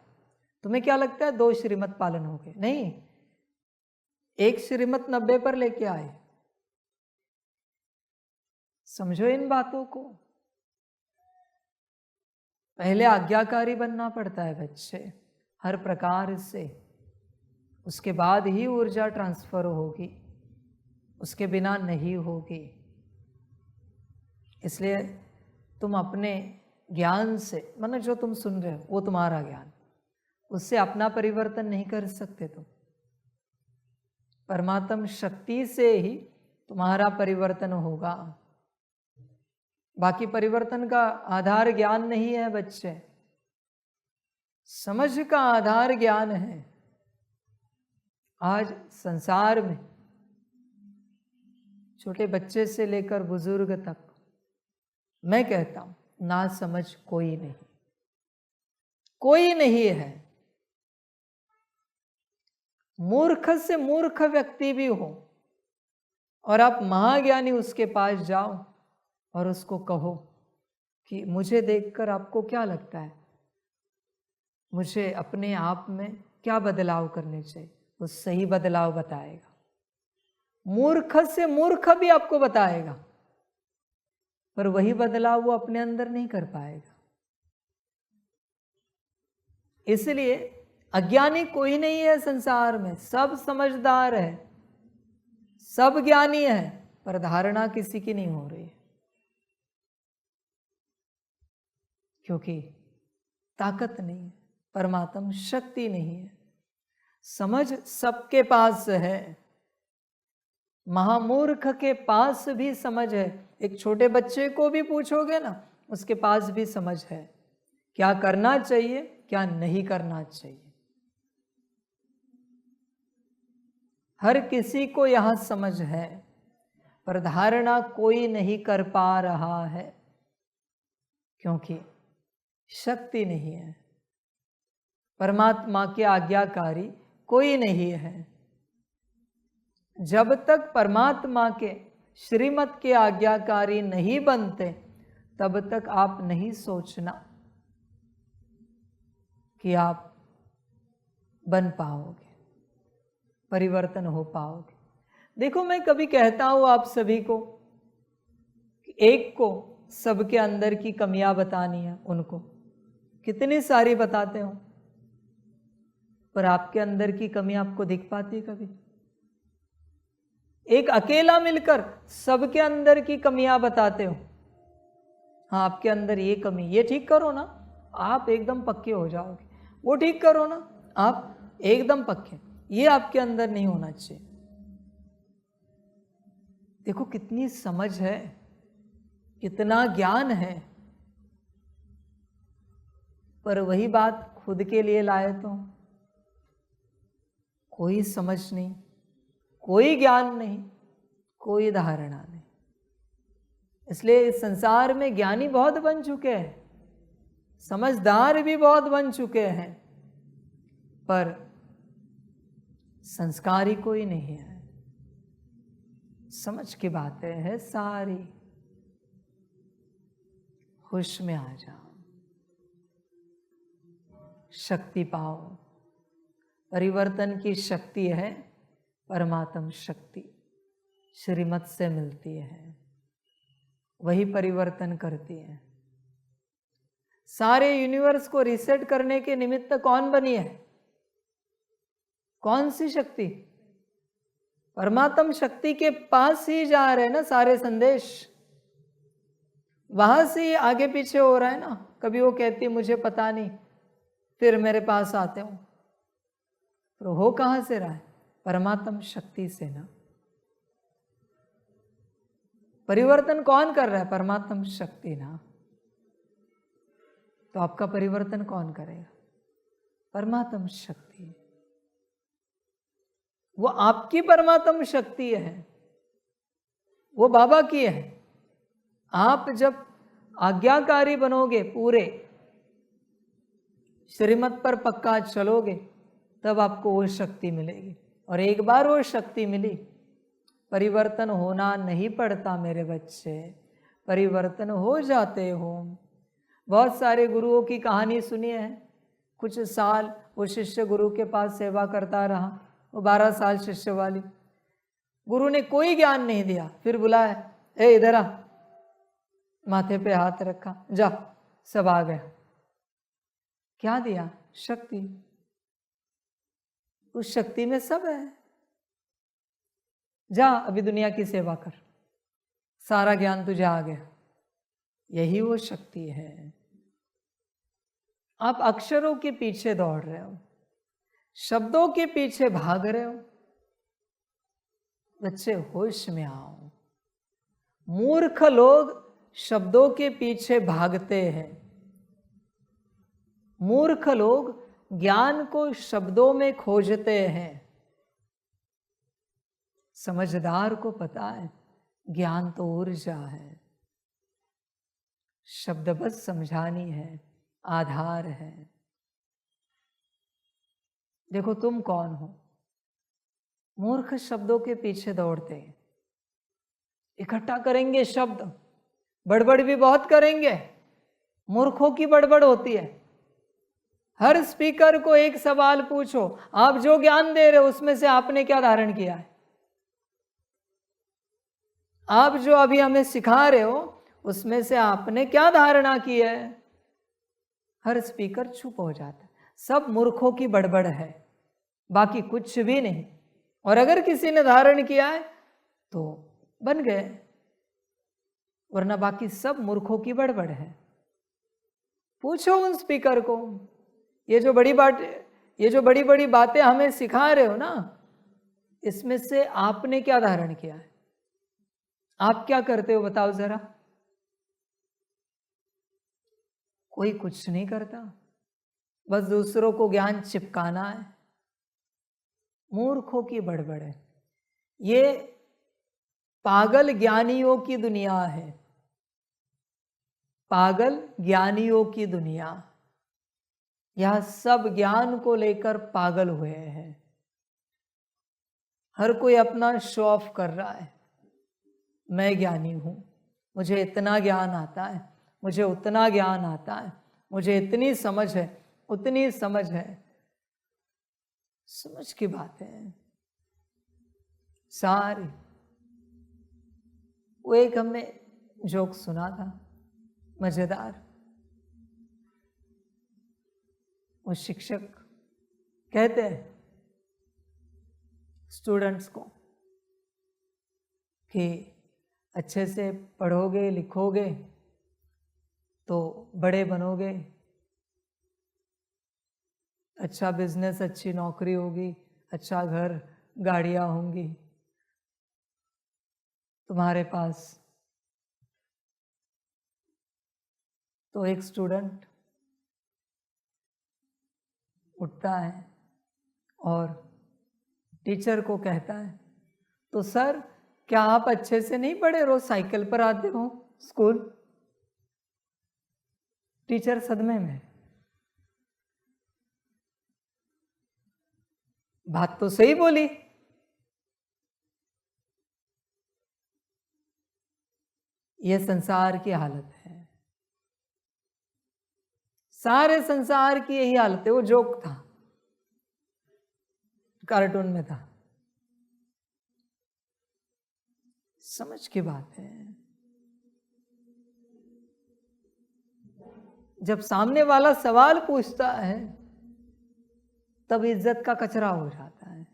Speaker 1: तुम्हें क्या लगता है 2 श्रीमत पालन हो गए? नहीं, एक श्रीमत 90 पर लेके आए। समझो इन बातों को। पहले आज्ञाकारी बनना पड़ता है बच्चे, हर प्रकार से। उसके बाद ही ऊर्जा ट्रांसफर होगी, उसके बिना नहीं होगी। इसलिए तुम अपने ज्ञान से, मतलब जो तुम सुन रहे हो वो तुम्हारा ज्ञान, उससे अपना परिवर्तन नहीं कर सकते तुम। परमात्म शक्ति से ही तुम्हारा परिवर्तन होगा। बाकी परिवर्तन का आधार ज्ञान नहीं है बच्चे, समझ का आधार ज्ञान है। आज संसार में छोटे बच्चे से लेकर बुजुर्ग तक, मैं कहता हूं, ना समझ कोई नहीं, कोई नहीं है। मूर्ख से मूर्ख व्यक्ति भी हो और आप महाज्ञानी उसके पास जाओ और उसको कहो कि मुझे देखकर आपको क्या लगता है, मुझे अपने आप में क्या बदलाव करने चाहिए, वो सही बदलाव बताएगा। मूर्ख से मूर्ख भी आपको बताएगा, पर वही बदलाव वो अपने अंदर नहीं कर पाएगा। इसलिए अज्ञानी कोई नहीं है संसार में, सब समझदार है, सब ज्ञानी है, पर धारणा किसी की नहीं हो रही है, क्योंकि ताकत नहीं है, परमात्म शक्ति नहीं है। समझ सबके पास है, महामूर्ख के पास भी समझ है। एक छोटे बच्चे को भी पूछोगे ना, उसके पास भी समझ है, क्या करना चाहिए क्या नहीं करना चाहिए। हर किसी को यह समझ है, पर धारणा कोई नहीं कर पा रहा है, क्योंकि शक्ति नहीं है। परमात्मा के आज्ञाकारी कोई नहीं है। जब तक परमात्मा के श्रीमत के आज्ञाकारी नहीं बनते, तब तक आप नहीं सोचना कि आप बन पाओगे, परिवर्तन हो पाओगे। देखो, मैं कभी कहता हूं आप सभी को कि एक को सबके अंदर की कमियां बतानी है, उनको कितनी सारी बताते हो, पर आपके अंदर की कमी आपको दिख पाती है कभी? एक अकेला मिलकर सबके अंदर की कमियां बताते हो, हाँ आपके अंदर ये कमी, ये ठीक करो ना, आप एकदम पक्के हो जाओगे। वो ठीक करो ना, आप एकदम पक्के। ये आपके अंदर नहीं होना चाहिए। देखो कितनी समझ है, कितना ज्ञान है, पर वही बात खुद के लिए लाए तो कोई समझ नहीं, कोई ज्ञान नहीं, कोई धारणा नहीं। इसलिए इस संसार में ज्ञानी बहुत बन चुके हैं, समझदार भी बहुत बन चुके हैं, पर संस्कारी कोई नहीं है। समझ की बातें हैं सारी। होश में आ जाओ, शक्ति पाओ। परिवर्तन की शक्ति है परमात्म शक्ति, श्रीमत से मिलती है, वही परिवर्तन करती है। सारे यूनिवर्स को रिसेट करने के निमित्त कौन बनी है? कौन सी शक्ति? परमात्म शक्ति के पास ही जा रहे हैं ना सारे संदेश, वहां से ही आगे पीछे हो रहा है ना। कभी वो कहती है मुझे पता नहीं, फिर मेरे पास आते हो, तो हो कहां से रहा है? परमात्म शक्ति से ना। परिवर्तन कौन कर रहा है? परमात्म शक्ति ना। तो आपका परिवर्तन कौन करेगा? परमात्म शक्ति। वो आपकी परमात्म शक्ति है, वो बाबा की है। आप जब आज्ञाकारी बनोगे, पूरे श्रीमत पर पक्का चलोगे, तब आपको वो शक्ति मिलेगी। और एक बार वो शक्ति मिली, परिवर्तन होना नहीं पड़ता मेरे बच्चे, परिवर्तन हो जाते हो। बहुत सारे गुरुओं की कहानी सुनी है। कुछ साल वो शिष्य गुरु के पास सेवा करता रहा, वो 12 साल शिष्य वाली। गुरु ने कोई ज्ञान नहीं दिया, फिर बुलाया, ए इधर आ, माथे पे हाथ रखा, जा, सब आ गया। क्या दिया? शक्ति। उस शक्ति में सब है। जा अभी दुनिया की सेवा कर, सारा ज्ञान तुझे आ गया। यही वो शक्ति है। आप अक्षरों के पीछे दौड़ रहे हो, शब्दों के पीछे भाग रहे हो। बच्चे होश में आओ। मूर्ख लोग शब्दों के पीछे भागते हैं। मूर्ख लोग ज्ञान को शब्दों में खोजते हैं। समझदार को पता है ज्ञान तो ऊर्जा है, शब्द बस समझानी है, आधार है। देखो तुम कौन हो? मूर्ख शब्दों के पीछे दौड़ते हैं, इकट्ठा करेंगे शब्द, बड़बड़ भी बहुत करेंगे। मूर्खों की बड़बड़ होती है। हर स्पीकर को एक सवाल पूछो, आप जो ज्ञान दे रहे हो उसमें से आपने क्या धारण किया है? आप जो अभी हमें सिखा रहे हो उसमें से आपने क्या धारणा की है? हर स्पीकर चुप हो जाता है। सब मूर्खों की बड़बड़ है, बाकी कुछ भी नहीं। और अगर किसी ने धारण किया है तो बन गए, वरना बाकी सब मूर्खों की बड़बड़ है। पूछो उन स्पीकर को, ये जो बड़ी बड़ी बातें हमें सिखा रहे हो ना, इसमें से आपने क्या धारण किया है? आप क्या करते हो बताओ जरा? कोई कुछ नहीं करता, बस दूसरों को ज्ञान चिपकाना है। मूर्खों की बड़बड़ है। ये पागल ज्ञानियों की दुनिया है, पागल ज्ञानियों की दुनिया। यह सब ज्ञान को लेकर पागल हुए हैं। हर कोई अपना शो ऑफ कर रहा है, मैं ज्ञानी हूं, मुझे इतना ज्ञान आता है, मुझे उतना ज्ञान आता है, मुझे इतनी समझ है, उतनी समझ है। समझ की बात है सारी। वो एक हमने जोक सुना था मजेदार। वो शिक्षक कहते हैं स्टूडेंट्स को कि अच्छे से पढ़ोगे लिखोगे तो बड़े बनोगे, अच्छा बिजनेस, अच्छी नौकरी होगी, अच्छा घर, गाड़ियां होंगी तुम्हारे पास। तो एक स्टूडेंट उठता है और टीचर को कहता है, तो सर क्या आप अच्छे से नहीं पढ़े, रोज साइकिल पर आते हो स्कूल? टीचर सदमे में, बात तो सही बोली। यह संसार की हालत है, सारे संसार की यही हालत है। वो जोक था, कार्टून में था। समझ की बात है। जब सामने वाला सवाल पूछता है तब इज्जत का कचरा हो जाता है।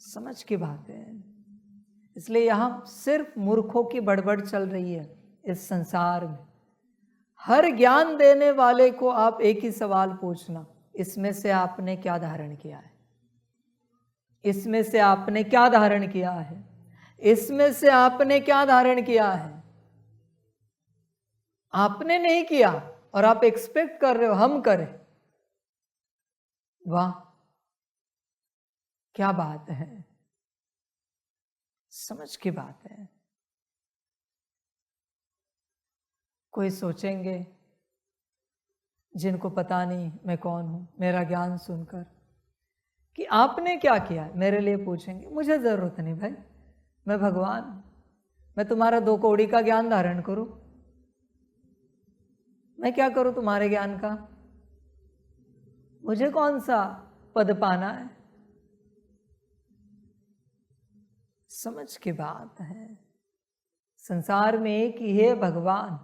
Speaker 1: समझ की बात है। इसलिए यहां सिर्फ मूर्खों की बड़बड़ चल रही है इस संसार में। हर ज्ञान देने वाले को आप एक ही सवाल पूछना, इसमें से आपने क्या धारण किया है? इसमें से आपने क्या धारण किया है? इसमें से आपने क्या धारण किया है? आपने नहीं किया और आप एक्सपेक्ट कर रहे हो हम करें। वाह क्या बात है। समझ की बात है। कोई सोचेंगे जिनको पता नहीं मैं कौन हूं, मेरा ज्ञान सुनकर, कि आपने क्या किया, मेरे लिए पूछेंगे। मुझे जरूरत नहीं भाई, मैं भगवान, मैं तुम्हारा 2 कौड़ी का ज्ञान धारण करूं? मैं क्या करूं तुम्हारे ज्ञान का? मुझे कौन सा पद पाना है? समझ की बात है। संसार में एक ही है भगवान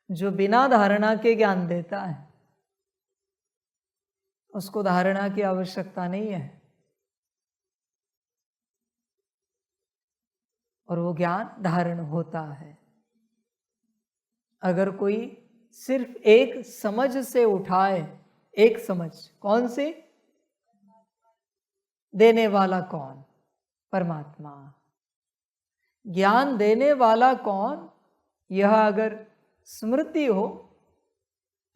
Speaker 1: जो बिना धारणा के ज्ञान देता है। उसको धारणा की आवश्यकता नहीं है और वो ज्ञान धारण होता है। अगर कोई सिर्फ एक समझ से उठाए, एक समझ, कौन सी? देने वाला कौन? परमात्मा। ज्ञान देने वाला कौन, यह अगर स्मृति हो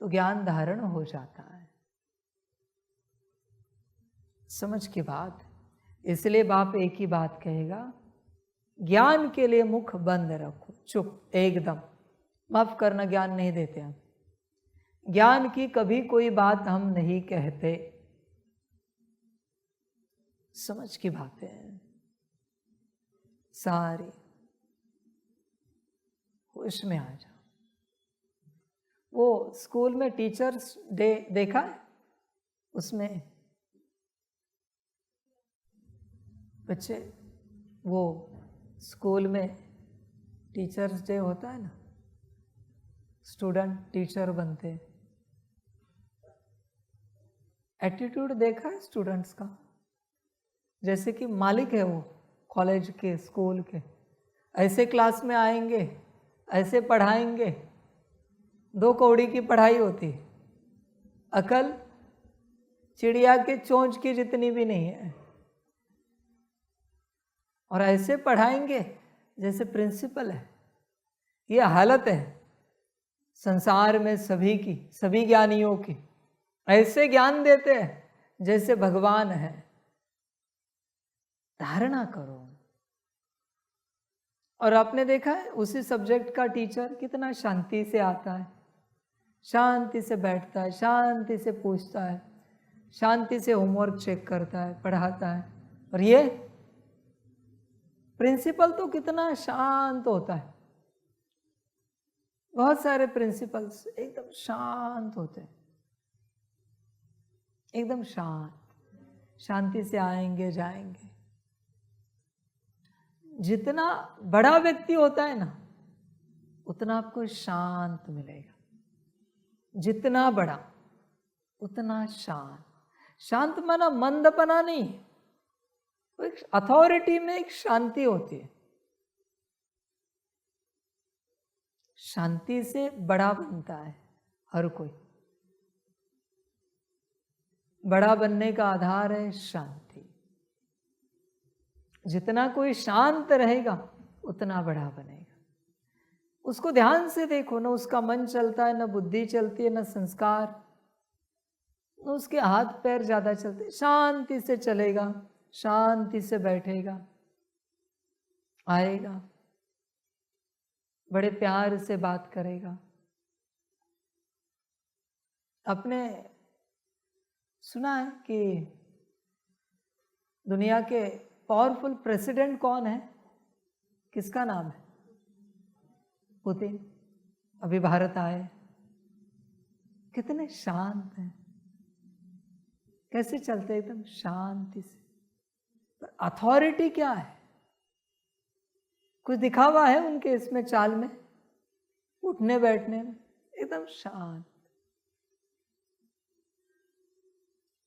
Speaker 1: तो ज्ञान धारण हो जाता है। समझ की बात। इसलिए बाप एक ही बात कहेगा, ज्ञान के लिए मुख बंद रखो, चुप एकदम। माफ करना, ज्ञान नहीं देते हम, ज्ञान की कभी कोई बात हम नहीं कहते। समझ की बात है सारी। होश में आ जाओ। वो स्कूल में टीचर्स डे देखा है? उसमें बच्चे, वो स्कूल में टीचर्स डे होता है ना, स्टूडेंट टीचर बनते। एटीट्यूड देखा है स्टूडेंट्स का? जैसे कि मालिक है वो कॉलेज के, स्कूल के। ऐसे क्लास में आएंगे, ऐसे पढ़ाएंगे, 2 कौड़ी की पढ़ाई होती, अकल चिड़िया के चोंच की जितनी भी नहीं है। और ऐसे पढ़ाएंगे जैसे प्रिंसिपल है। ये हालत है संसार में सभी की, सभी ज्ञानियों की। ऐसे ज्ञान देते हैं जैसे भगवान है, धारणा करो। और आपने देखा है उसी सब्जेक्ट का टीचर कितना शांति से आता है, शांति से बैठता है, शांति से पूछता है, शांति से होमवर्क चेक करता है, पढ़ाता है। और ये प्रिंसिपल तो कितना शांत होता है। बहुत सारे प्रिंसिपल्स एकदम शांत होते हैं, एकदम शांत, शांति से आएंगे जाएंगे। जितना बड़ा व्यक्ति होता है ना, उतना आपको शांत मिलेगा। जितना बड़ा उतना शांत। शांत माना मंदपना नहीं, एक अथॉरिटी में एक शांति होती है। शांति से बड़ा बनता है हर कोई। बड़ा बनने का आधार है शांति। जितना कोई शांत रहेगा उतना बड़ा बनेगा। उसको ध्यान से देखो ना, उसका मन चलता है, ना बुद्धि चलती है, ना संस्कार, ना उसके हाथ पैर ज्यादा चलते। शांति से चलेगा, शांति से बैठेगा, आएगा, बड़े प्यार से बात करेगा। आपने सुना है कि दुनिया के पावरफुल प्रेसिडेंट कौन है? किसका नाम है? पुतिन। अभी भारत आए, कितने शांत हैं, कैसे चलते एकदम शांति से। पर अथॉरिटी क्या है? कुछ दिखावा है उनके इसमें चाल में, उठने बैठने में, एकदम शांत।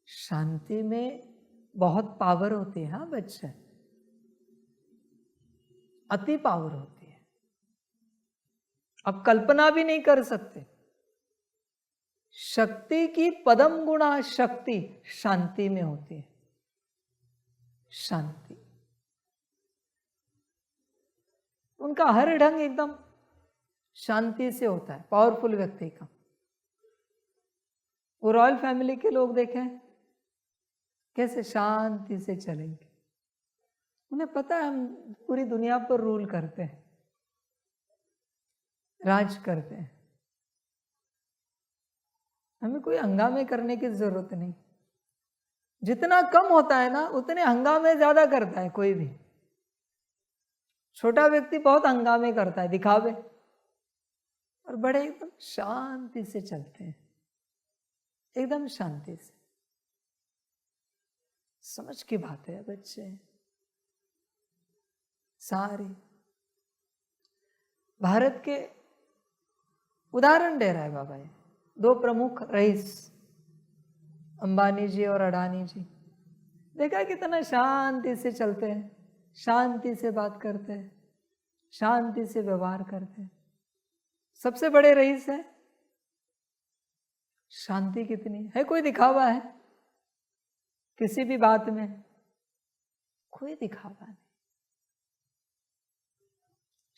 Speaker 1: शांति में बहुत पावर होती है। हाँ बच्चे, अति पावर होती है, अब कल्पना भी नहीं कर सकते। शक्ति की पदम गुणा शक्ति शांति में होती है। शांति, उनका हर ढंग एकदम शांति से होता है। पावरफुल व्यक्ति का, वो रॉयल फैमिली के लोग देखें कैसे शांति से चलेंगे। उन्हें पता है हम पूरी दुनिया पर रूल करते हैं, राज करते हैं, हमें कोई हंगामे करने की जरूरत नहीं। जितना कम होता है ना, उतने हंगामे ज्यादा करता है कोई भी। छोटा व्यक्ति बहुत हंगामे करता है, दिखावे, और बड़े एकदम शांति से चलते हैं, एकदम शांति से। समझ की बात है बच्चे सारे। भारत के उदाहरण दे रहा है बाबा ये, दो प्रमुख रईस, अंबानी जी और अडानी जी। देखा कितना शांति से चलते हैं, शांति से बात करते हैं, शांति से व्यवहार करते हैं। सबसे बड़े रईस है, शांति कितनी है। कोई दिखावा है किसी भी बात में? कोई दिखावा नहीं।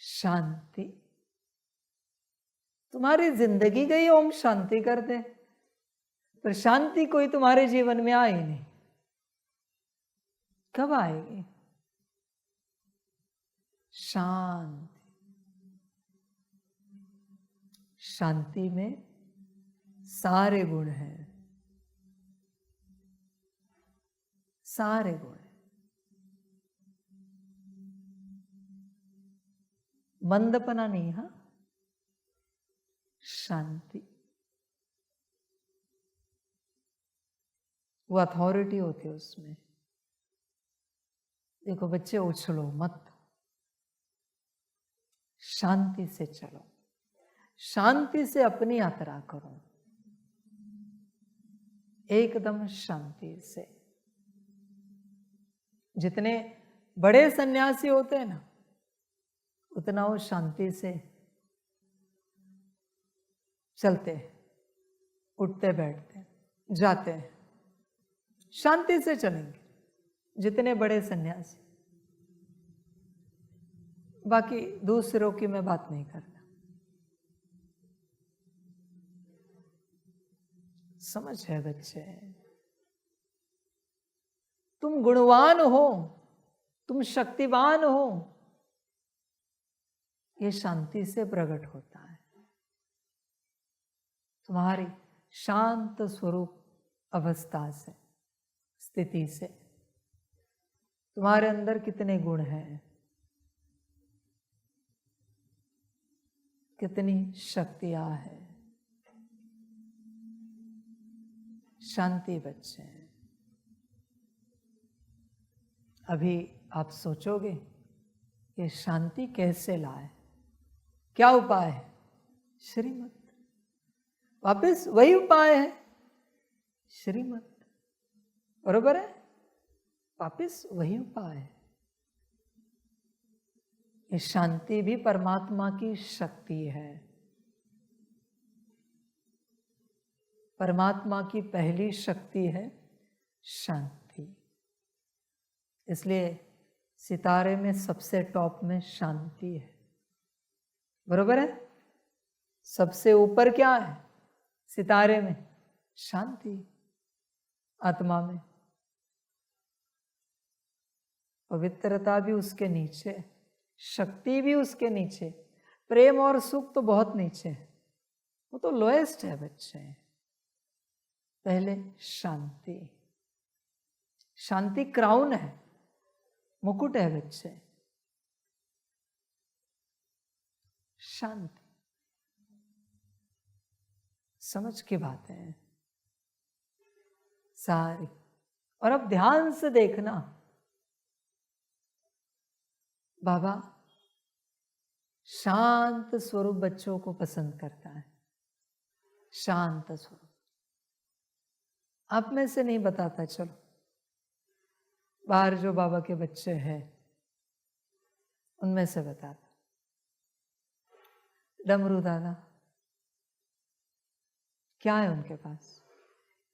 Speaker 1: शांति। तुम्हारी जिंदगी गई ओम शांति कर दे, पर शांति कोई तुम्हारे जीवन में आई नहीं। कब आएगी शांति? शांति में सारे गुण हैं, सारे गुण। मंदपना नहीं, हाँ, शांति। वो अथॉरिटी होती है उसमें। देखो बच्चे, उछलो मत, शांति से चलो, शांति से अपनी यात्रा करो, एकदम शांति से। जितने बड़े सन्यासी होते हैं ना, उतना वो शांति से चलते, उठते, बैठते, जाते, शांति से चलेंगे जितने बड़े सन्यासी। बाकी दूसरों की मैं बात नहीं करता। समझ है बच्चे? तुम गुणवान हो, तुम शक्तिवान हो, ये शांति से प्रकट होता है। तुम्हारी शांत स्वरूप अवस्था से, स्थिति से तुम्हारे अंदर कितने गुण हैं, कितनी शक्तियां हैं। शांति बच्चे, अभी आप सोचोगे ये शांति कैसे लाए, क्या उपाय है? श्रीमत, वापस वही उपाय है, श्रीमत, बरोबर है, वापस वही उपाय है। ये शांति भी परमात्मा की शक्ति है, परमात्मा की पहली शक्ति है शांति। इसलिए सितारे में सबसे टॉप में शांति है, बरोबर है। सबसे ऊपर क्या है सितारे में? शांति। आत्मा में पवित्रता भी उसके नीचे, शक्ति भी उसके नीचे, प्रेम और सुख तो बहुत नीचे है, वो तो लोएस्ट है बच्चे। पहले शांति, शांति क्राउन है, मुकुट है बच्चे। शांति, समझ की बात है सारी। और अब ध्यान से देखना, बाबा शांत स्वरूप बच्चों को पसंद करता है, शांत स्वरूप। आप में से नहीं बताता, चलो बाहर जो बाबा के बच्चे हैं उनमें से बताता। डमरू दादा क्या है उनके पास,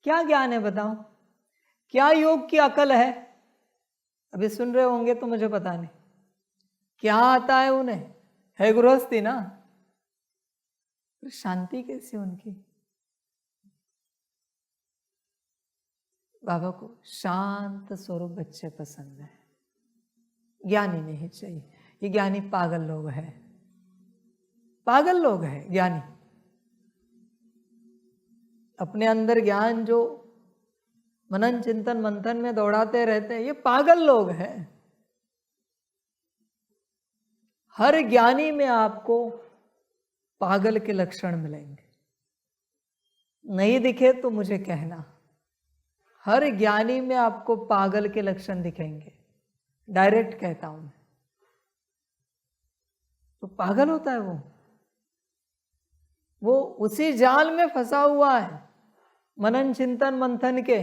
Speaker 1: क्या ज्ञान है बताओ, क्या योग की अकल है? अभी सुन रहे होंगे तो मुझे पता नहीं क्या आता है उन्हें, है गृहस्थी ना, तो शांति कैसी उनकी? बाबा को शांत स्वरूप बच्चे पसंद है, ज्ञानी नहीं चाहिए। ये ज्ञानी पागल लोग हैं, पागल लोग हैं ज्ञानी। अपने अंदर ज्ञान जो मनन चिंतन मंथन में दौड़ाते रहते हैं, ये पागल लोग हैं। हर ज्ञानी में आपको पागल के लक्षण मिलेंगे, नहीं दिखे तो मुझे कहना। हर ज्ञानी में आपको पागल के लक्षण दिखेंगे, डायरेक्ट कहता हूं मैं। तो पागल होता है वो उसी जाल में फंसा हुआ है मनन चिंतन मंथन के,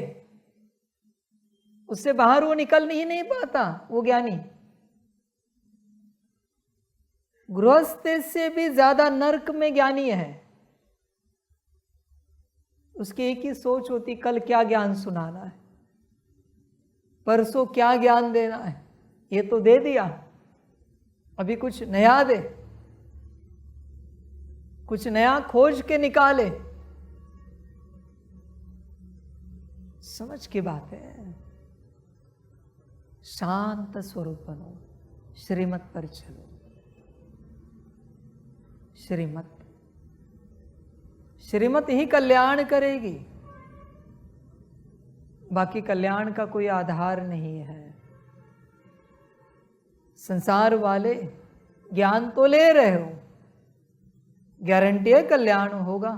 Speaker 1: उससे बाहर वो निकल ही नहीं पाता वो ज्ञानी। गृहस्थ से भी ज्यादा नरक में ज्ञानी है। उसकी एक ही सोच होती, कल क्या ज्ञान सुनाना है, परसों क्या ज्ञान देना है। ये तो दे दिया, अभी कुछ नया दे, कुछ नया खोज के निकाले। समझ की बात है। शांत स्वरूप बनो, श्रीमत पर चलो। श्रीमत, श्रीमत ही कल्याण करेगी, बाकी कल्याण का कोई आधार नहीं है। संसार वाले ज्ञान तो ले रहे हो, गारंटी है कल्याण होगा,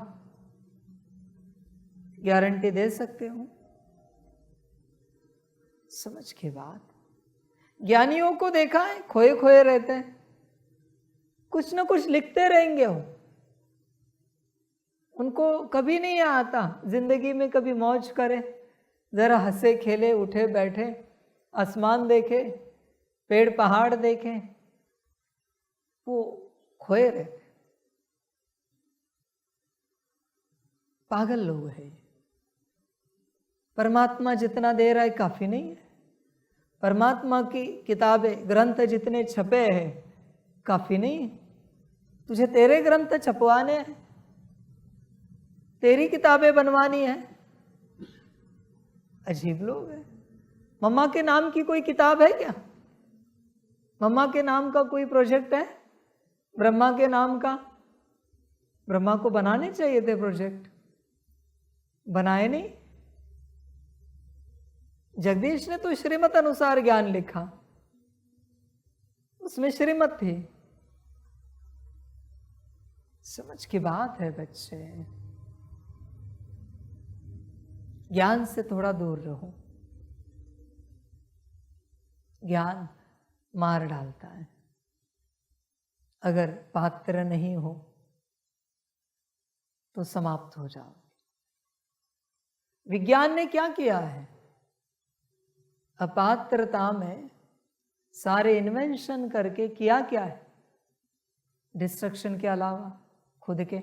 Speaker 1: गारंटी दे सकते हो? समझ के बात। ज्ञानियों को देखा है खोए खोए रहते हैं, कुछ ना कुछ लिखते रहेंगे वो। उनको कभी नहीं आता जिंदगी में कभी मौज करे, जरा हंसे खेले, उठे बैठे, आसमान देखे, पेड़ पहाड़ देखे, वो खोए रहते। पागल लोग हैं। परमात्मा जितना दे रहा है काफी नहीं है। परमात्मा की किताबें ग्रंथ जितने छपे हैं काफी नहीं। तुझे तेरे ग्रंथ छपवाने हैं, तेरी किताबें बनवानी है। अजीब लोग हैं। मम्मा के नाम की कोई किताब है क्या? मम्मा के नाम का कोई प्रोजेक्ट है? ब्रह्मा के नाम का? ब्रह्मा को बनाने चाहिए थे प्रोजेक्ट, बनाए नहीं। जगदीश ने तो श्रीमत अनुसार ज्ञान लिखा, उसमें श्रीमत थी। समझ की बात है बच्चे, ज्ञान से थोड़ा दूर रहो। ज्ञान मार डालता है। अगर पात्र नहीं हो तो समाप्त हो जाओ। विज्ञान ने क्या किया है? अपात्रता में सारे इन्वेंशन करके किया क्या है? डिस्ट्रक्शन के अलावा खुद के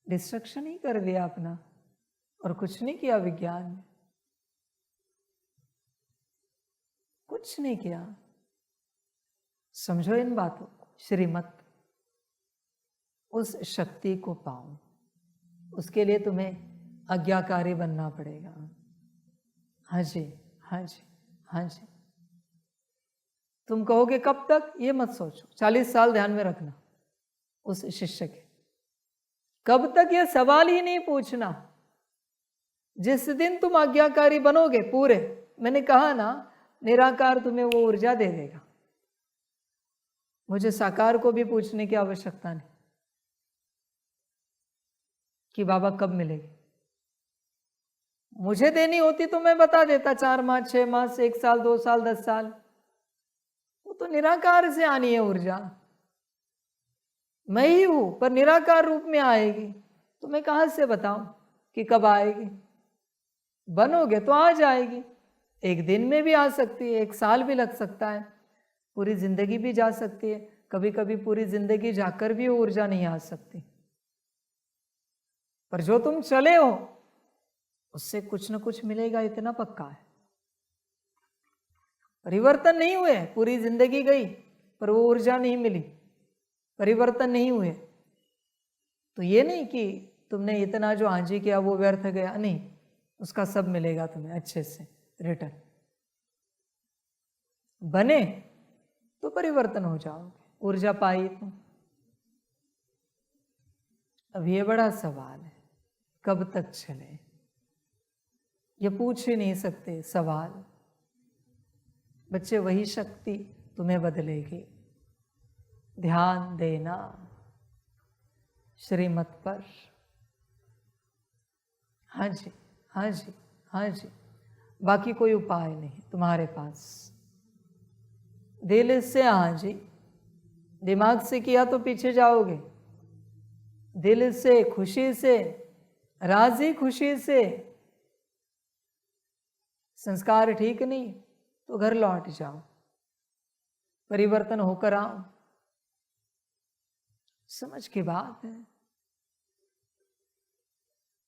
Speaker 1: डिस्ट्रक्शन ही कर दिया अपना, और कुछ नहीं किया विज्ञान ने, कुछ नहीं किया। समझो इन बातों को। श्रीमत, उस शक्ति को पाओ, उसके लिए तुम्हें आज्ञाकारी बनना पड़ेगा। हाँ जी, हाँ जी, हाँ जी। तुम कहोगे कब तक? ये मत सोचो, 40 साल ध्यान में रखना उस शिष्य के। कब तक ये सवाल ही नहीं पूछना। जिस दिन तुम आज्ञाकारी बनोगे पूरे, मैंने कहा ना, निराकार तुम्हें वो ऊर्जा दे देगा। मुझे साकार को भी पूछने की आवश्यकता नहीं कि बाबा कब मिलेगी। मुझे देनी होती तो मैं बता देता, 4 माह, 6 माह, 1 साल, 2 साल, 10 साल। वो तो निराकार से आनी है ऊर्जा। मैं ही हूं, पर निराकार रूप में आएगी, तो मैं कहां से बताऊं कि कब आएगी? बनोगे तो आ जाएगी। 1 दिन में भी आ सकती है, 1 साल भी लग सकता है, पूरी जिंदगी भी जा सकती है। कभी कभी पूरी जिंदगी जाकर भी ऊर्जा नहीं आ सकती। पर जो तुम चले हो उससे कुछ ना कुछ मिलेगा, इतना पक्का है। परिवर्तन नहीं हुए, पूरी जिंदगी गई पर वो ऊर्जा नहीं मिली, परिवर्तन नहीं हुए, तो ये नहीं कि तुमने इतना जो हाजी किया वो व्यर्थ गया, नहीं, उसका सब मिलेगा तुम्हें अच्छे से रिटर्न। बने तो परिवर्तन हो जाओगे, ऊर्जा पाई तो। अब ये बड़ा सवाल है, कब तक चले? ये पूछ ही नहीं सकते सवाल। बच्चे, वही शक्ति तुम्हें बदलेगी। ध्यान देना श्रीमत पर। हाँ जी, हाँ जी, हाँ जी। बाकी कोई उपाय नहीं तुम्हारे पास। दिल से, हाँ जी, दिमाग से किया तो पीछे जाओगे। दिल से, खुशी से, राजी खुशी से। संस्कार ठीक नहीं तो घर लौट जाओ, परिवर्तन होकर आओ। समझ की बात है।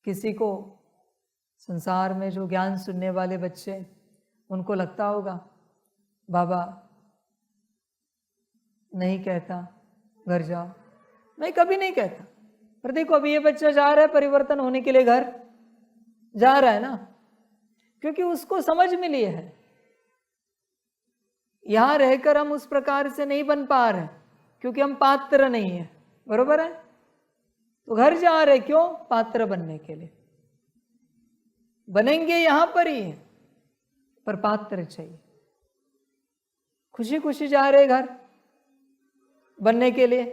Speaker 1: किसी को संसार में जो ज्ञान सुनने वाले बच्चे, उनको लगता होगा बाबा नहीं कहता घर जाओ। मैं कभी नहीं कहता, पर देखो अभी ये बच्चा जा रहा है परिवर्तन होने के लिए, घर जा रहा है ना, क्योंकि उसको समझ मिली है। यहां रहकर हम उस प्रकार से नहीं बन पा रहे क्योंकि हम पात्र नहीं है, बरोबर है? तो घर जा रहे क्यों? पात्र बनने के लिए। बनेंगे यहां पर ही, पर पात्र चाहिए। खुशी खुशी जा रहे घर बनने के लिए।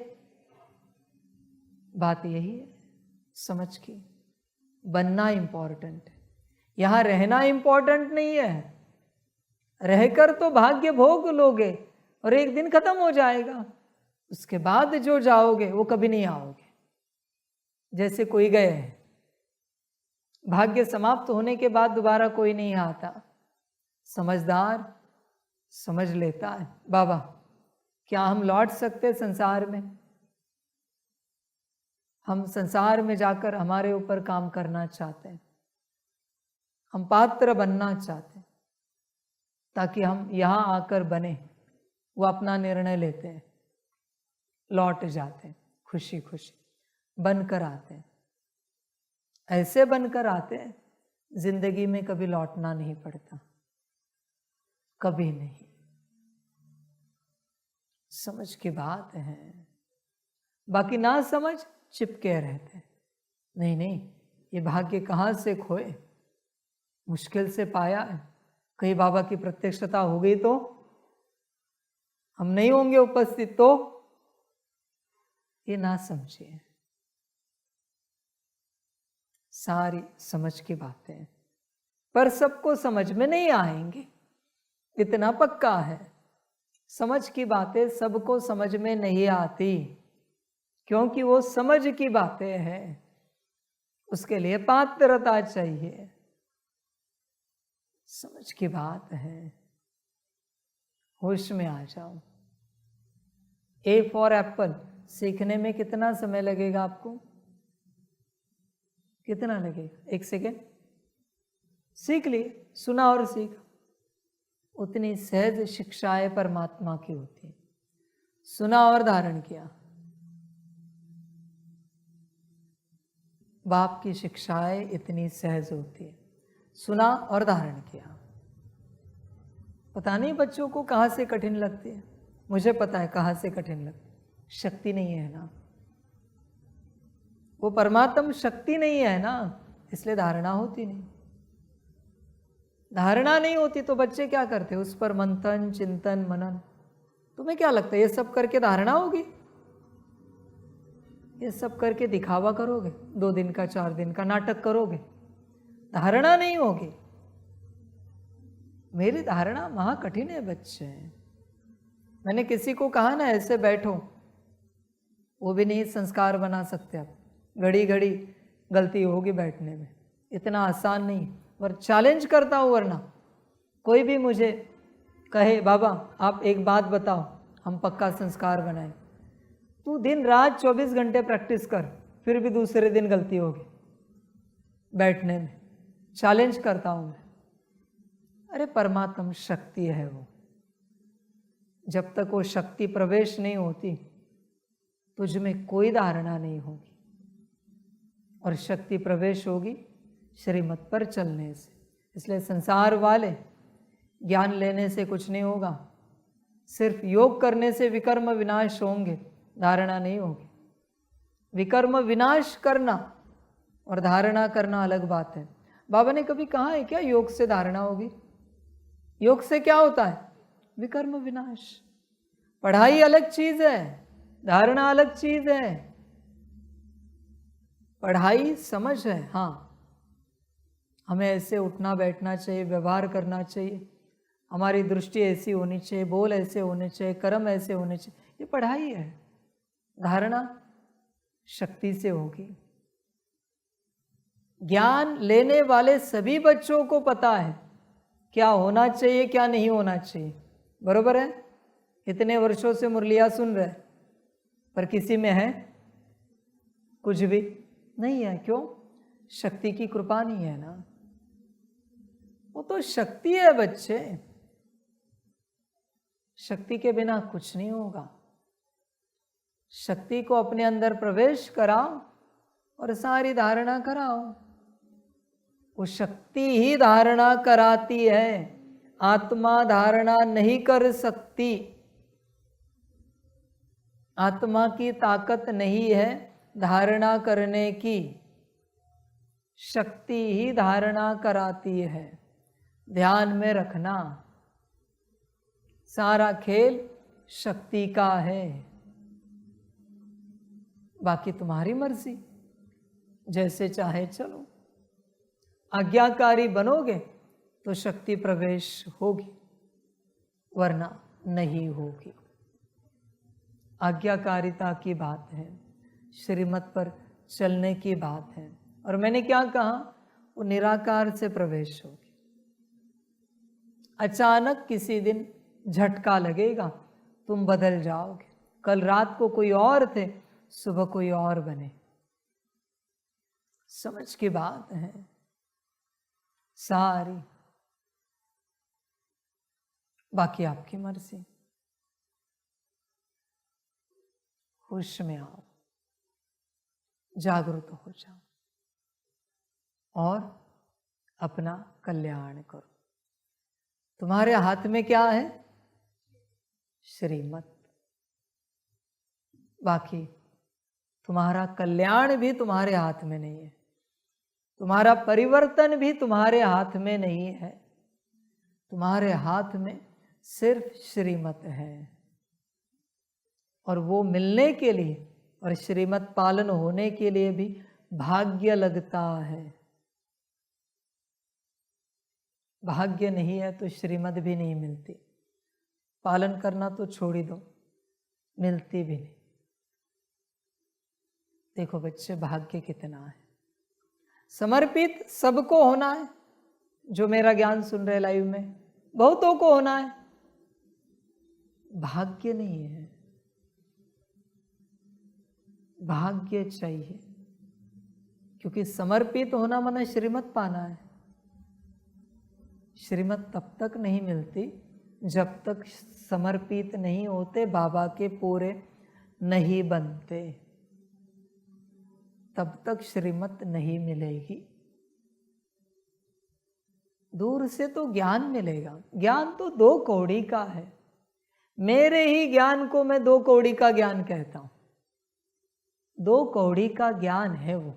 Speaker 1: बात यही है, समझ की। बनना इंपॉर्टेंट है, यहां रहना इंपॉर्टेंट नहीं है। रहकर तो भाग्य भोग लोगे और एक दिन खत्म हो जाएगा, उसके बाद जो जाओगे वो कभी नहीं आओगे। जैसे कोई गए हैं, भाग्य समाप्त होने के बाद दोबारा कोई नहीं आता। समझदार समझ लेता है, बाबा क्या हम लौट सकते संसार में? हम संसार में जाकर हमारे ऊपर काम करना चाहते हैं, हम पात्र बनना चाहते हैं, ताकि हम यहां आकर बने। वो अपना निर्णय लेते हैं, लौट जाते हैं खुशी खुशी, बनकर आते हैं। ऐसे बनकर आते हैं जिंदगी में कभी लौटना नहीं पड़ता, कभी नहीं। समझ की बात है। बाकी ना समझ चिपके रहते, नहीं नहीं, ये भाग्य कहाँ से खोए, मुश्किल से पाया है। कहीं बाबा की प्रत्यक्षता हो गई तो हम नहीं होंगे उपस्थित, तो ये ना समझिए। सारी समझ की बातें पर सबको समझ में नहीं आएंगे, इतना पक्का है। समझ की बातें सबको समझ में नहीं आती, क्योंकि वो समझ की बातें हैं, उसके लिए पात्रता चाहिए। समझ की बात है, होश में आ जाओ। ए फॉर एप्पल सीखने में कितना समय लगेगा आपको? कितना लगेगा? 1 सेकेंड। सीख लिए, सुना और सीख। उतनी सहज शिक्षाएं परमात्मा की होती है। सुना और धारण किया। बाप की शिक्षाएं इतनी सहज होती है, सुना और धारण किया। पता नहीं बच्चों को कहाँ से कठिन लगती है, मुझे पता है कहाँ से कठिन लगती है। शक्ति नहीं है ना, वो परमात्म शक्ति नहीं है ना, इसलिए धारणा होती नहीं। धारणा नहीं होती तो बच्चे क्या करते, उस पर मंथन चिंतन मनन। तुम्हें क्या लगता है ये सब करके धारणा होगी? ये सब करके दिखावा करोगे, 2 दिन का 4 दिन का नाटक करोगे, धारणा नहीं होगी। मेरी धारणा महा कठिन है बच्चे। मैंने किसी को कहा ना ऐसे बैठो, वो भी नहीं संस्कार बना सकते। आप घड़ी घड़ी गलती होगी बैठने में, इतना आसान नहीं। और चैलेंज करता हूँ, वरना कोई भी मुझे कहे बाबा आप एक बात बताओ, हम पक्का संस्कार बनाएं। तू दिन रात 24 घंटे प्रैक्टिस कर, फिर भी दूसरे दिन गलती होगी बैठने में। चैलेंज करता हूँ मैं। अरे परमात्म शक्ति है वो, जब तक वो शक्ति प्रवेश नहीं होती तुझ में कोई धारणा नहीं होगी, और शक्ति प्रवेश होगी श्रीमत पर चलने से। इसलिए संसार वाले ज्ञान लेने से कुछ नहीं होगा, सिर्फ योग करने से विकर्म विनाश होंगे, धारणा नहीं होगी। विकर्म विनाश करना और धारणा करना अलग बात है। बाबा ने कभी कहा है क्या योग से धारणा होगी? योग से क्या होता है? विकर्म विनाश। पढ़ाई अलग चीज है, धारणा अलग चीज है। पढ़ाई समझ है, हाँ हमें ऐसे उठना बैठना चाहिए, व्यवहार करना चाहिए, हमारी दृष्टि ऐसी होनी चाहिए, बोल ऐसे होने चाहिए, कर्म ऐसे होने चाहिए, ये पढ़ाई है। धारणा शक्ति से होगी। ज्ञान लेने वाले सभी बच्चों को पता है क्या होना चाहिए क्या नहीं होना चाहिए, बरोबर है? इतने वर्षों से मुरलिया सुन रहे, पर किसी में है कुछ भी नहीं है। क्यों? शक्ति की कृपा नहीं है ना। वो तो शक्ति है बच्चे, शक्ति के बिना कुछ नहीं होगा। शक्ति को अपने अंदर प्रवेश कराओ और सारी धारणा कराओ। वो शक्ति ही धारणा कराती है, आत्मा धारणा नहीं कर सकती। आत्मा की ताकत नहीं है धारणा करने की, शक्ति ही धारणा कराती है। ध्यान में रखना, सारा खेल शक्ति का है, बाकी तुम्हारी मर्जी, जैसे चाहे चलो। आज्ञाकारी बनोगे तो शक्ति प्रवेश होगी, वरना नहीं होगी। आज्ञाकारिता की बात है, श्रीमत पर चलने की बात है। और मैंने क्या कहा? वो निराकार से प्रवेश होगी। अचानक किसी दिन झटका लगेगा, तुम बदल जाओगे। कल रात को कोई और थे, सुबह कोई और बने। समझ की बात है सारी, बाकी आपकी मर्जी। होश में आओ, जागरूक हो जाओ और अपना कल्याण करो। तुम्हारे हाथ में क्या है? श्रीमत। बाकी तुम्हारा कल्याण भी तुम्हारे हाथ में नहीं है, तुम्हारा परिवर्तन भी तुम्हारे हाथ में नहीं है। तुम्हारे हाथ में सिर्फ श्रीमत है, और वो मिलने के लिए और श्रीमत पालन होने के लिए भी भाग्य लगता है। भाग्य नहीं है तो श्रीमत भी नहीं मिलती। पालन करना तो छोड़ ही दो, मिलती भी नहीं। देखो बच्चे, भाग्य कितना है। समर्पित सबको होना है, जो मेरा ज्ञान सुन रहे लाइव में, बहुतों को होना है। भाग्य नहीं है, भाग्य चाहिए, क्योंकि समर्पित होना माने श्रीमत पाना है। श्रीमत तब तक नहीं मिलती जब तक समर्पित नहीं होते, बाबा के पूरे नहीं बनते, तब तक श्रीमत नहीं मिलेगी। दूर से तो ज्ञान मिलेगा, ज्ञान तो 2 कौड़ी का है। मेरे ही ज्ञान को मैं 2 कौड़ी का ज्ञान कहता हूं। 2 कौड़ी का ज्ञान है वो,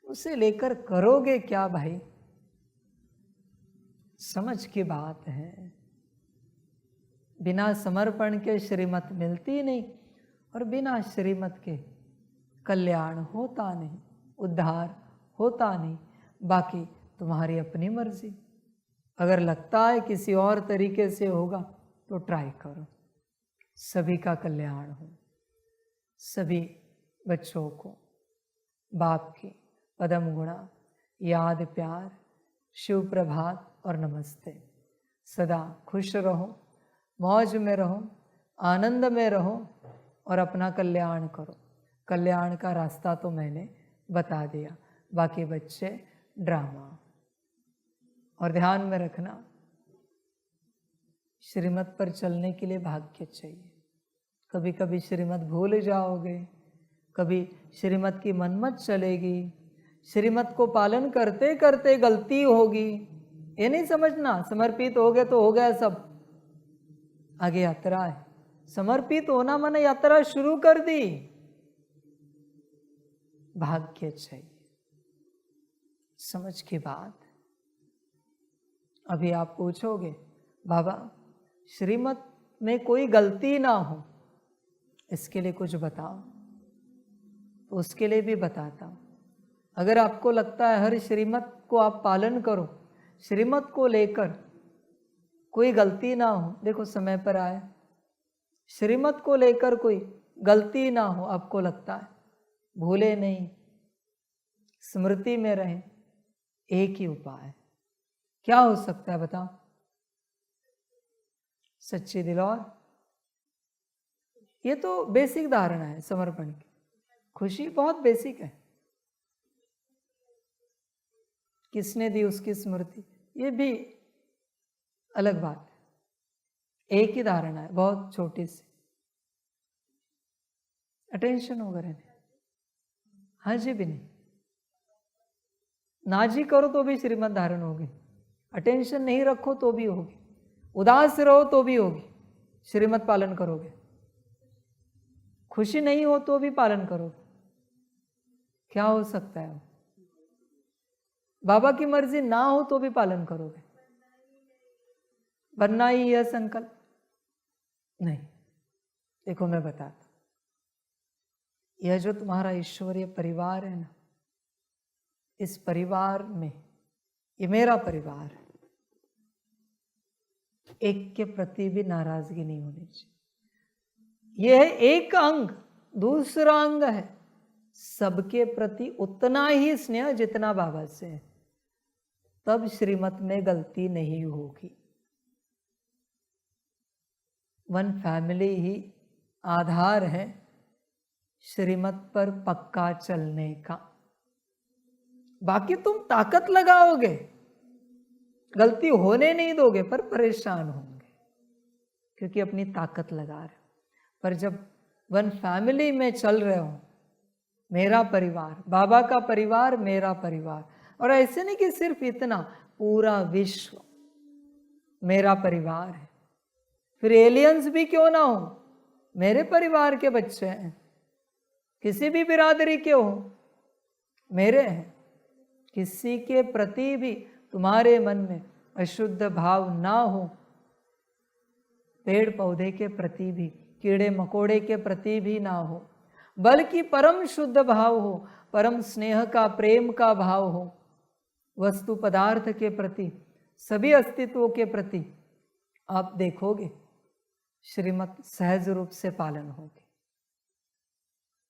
Speaker 1: उसे लेकर करोगे क्या भाई? समझ की बात है। बिना समर्पण के श्रीमत मिलती नहीं, और बिना श्रीमत के कल्याण होता नहीं, उद्धार होता नहीं। बाकी तुम्हारी अपनी मर्जी। अगर लगता है किसी और तरीके से होगा तो ट्राई करो। सभी का कल्याण हो, सभी बच्चों को बाप की पदम गुणा याद, प्यार, शिव प्रभात और नमस्ते। सदा खुश रहो, मौज में रहो, आनंद में रहो और अपना कल्याण करो। कल्याण का रास्ता तो मैंने बता दिया, बाकी बच्चे ड्रामा। और ध्यान में रखना, श्रीमत पर चलने के लिए भाग्य चाहिए। कभी कभी श्रीमत भूल जाओगे, कभी श्रीमत की मनमत चलेगी, श्रीमत को पालन करते करते गलती होगी। ये नहीं समझना समर्पित हो गए तो हो गया सब। आगे यात्रा है। समर्पित होना माने यात्रा शुरू कर दी। भाग्य चाहिए, समझ की बात। अभी आप पूछोगे बाबा श्रीमत में कोई गलती ना हो, इसके लिए कुछ बताओ, तो उसके लिए भी बताता हूं। अगर आपको लगता है हर श्रीमत को आप पालन करो, श्रीमत को लेकर कोई गलती ना हो, देखो समय पर आए, श्रीमत को लेकर कोई गलती ना हो, आपको लगता है, भूले नहीं, स्मृति में रहें। एक ही उपाय है। क्या हो सकता है बताओ? सच्चे दिल। और ये तो बेसिक धारणा है समर्पण की। खुशी बहुत बेसिक है। किसने दी उसकी स्मृति, ये भी अलग बात है। एक ही धारणा है, बहुत छोटी सी। अटेंशन होगा रहने, हाँ जी भी नहीं, ना जी करो तो भी श्रीमत धारण होगी, अटेंशन नहीं रखो तो भी होगी, उदास रहो तो भी होगी, श्रीमत पालन करोगे। खुशी नहीं हो तो भी पालन करोगे। क्या हो सकता है? बाबा की मर्जी ना हो तो भी पालन करोगे। बनना ही यह संकल्प नहीं। देखो मैं बताता, यह जो तुम्हारा ईश्वरीय परिवार है ना, इस परिवार में, ये मेरा परिवार है, एक के प्रति भी नाराजगी नहीं होनी चाहिए। यह है एक अंग, दूसरा अंग है सबके प्रति उतना ही स्नेह जितना बाबा से है, तब श्रीमत में गलती नहीं होगी। वन फैमिली ही आधार है श्रीमत पर पक्का चलने का। बाकी तुम ताकत लगाओगे, गलती होने नहीं दोगे, पर परेशान होंगे क्योंकि अपनी ताकत लगा रहे हो। पर जब वन फैमिली में चल रहे हो मेरा परिवार, बाबा का परिवार मेरा परिवार। और ऐसे नहीं कि सिर्फ इतना, पूरा विश्व मेरा परिवार है। फिर एलियंस भी क्यों ना हो, मेरे परिवार के बच्चे हैं, किसी भी बिरादरी के हो, मेरे हैं। किसी के प्रति भी तुम्हारे मन में अशुद्ध भाव ना हो, पेड़ पौधे के प्रति भी, कीड़े मकोड़े के प्रति भी ना हो, बल्कि परम शुद्ध भाव हो, परम स्नेह का, प्रेम का भाव हो, वस्तु पदार्थ के प्रति, सभी अस्तित्वों के प्रति आप देखोगे श्रीमत सहज रूप से पालन होगी,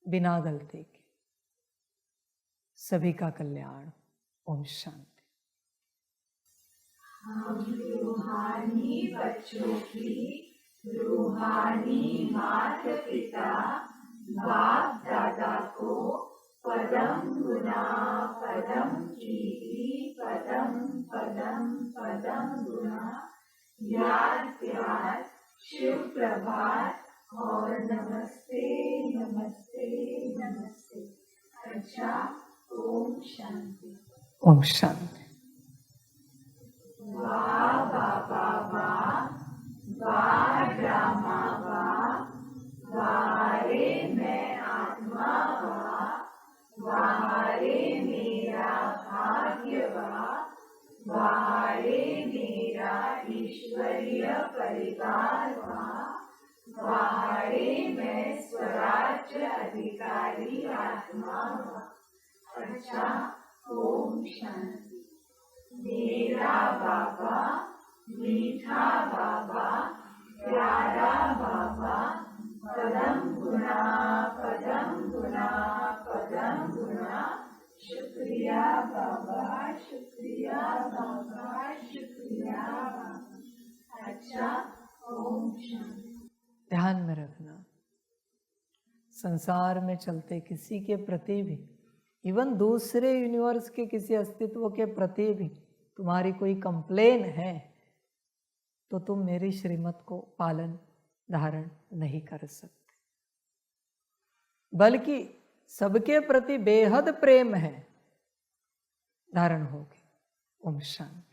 Speaker 1: बिना गलती के। सभी का कल्याण। ओम शांति।
Speaker 2: हम रूहानी बच्चों की रूहानी माता पिता बाप दादा को पदम गुना पदम कीर्ति पदम पदम पदम गुना याद प्यार शिव प्रभात और नमस्ते नमस्ते नमस्ते। अच्छा, ओम शांति।
Speaker 1: ओम शांति।
Speaker 2: वाह बाबा वाह, वाह ड्रामा वाह, वाह रे मैं आत्मा वाह, वाह रे मेरा भाग्य वाह, वाह रे मेरा ईश्वरीय परिवार वाह, वाह रे मैं स्वराज्य अधिकारी आत्मा वाह। अच्छा, ओम शांति। मेरा बाबा मीठा बाबा प्यारा बाबा पदम गुना पदम गुना पदम गुना। शुक्रिया बाबा, शुक्रिया बाबा, शुक्रिया बाबा। अच्छा, ओम शांति।
Speaker 1: ध्यान में रखना, संसार में चलते किसी के प्रति भी, इवन दूसरे यूनिवर्स के किसी अस्तित्व के प्रति भी तुम्हारी कोई कंप्लेन है तो तुम मेरी श्रीमत को पालन धारण नहीं कर सकते, बल्कि सबके प्रति बेहद प्रेम है, धारण होगी। ओम शांति।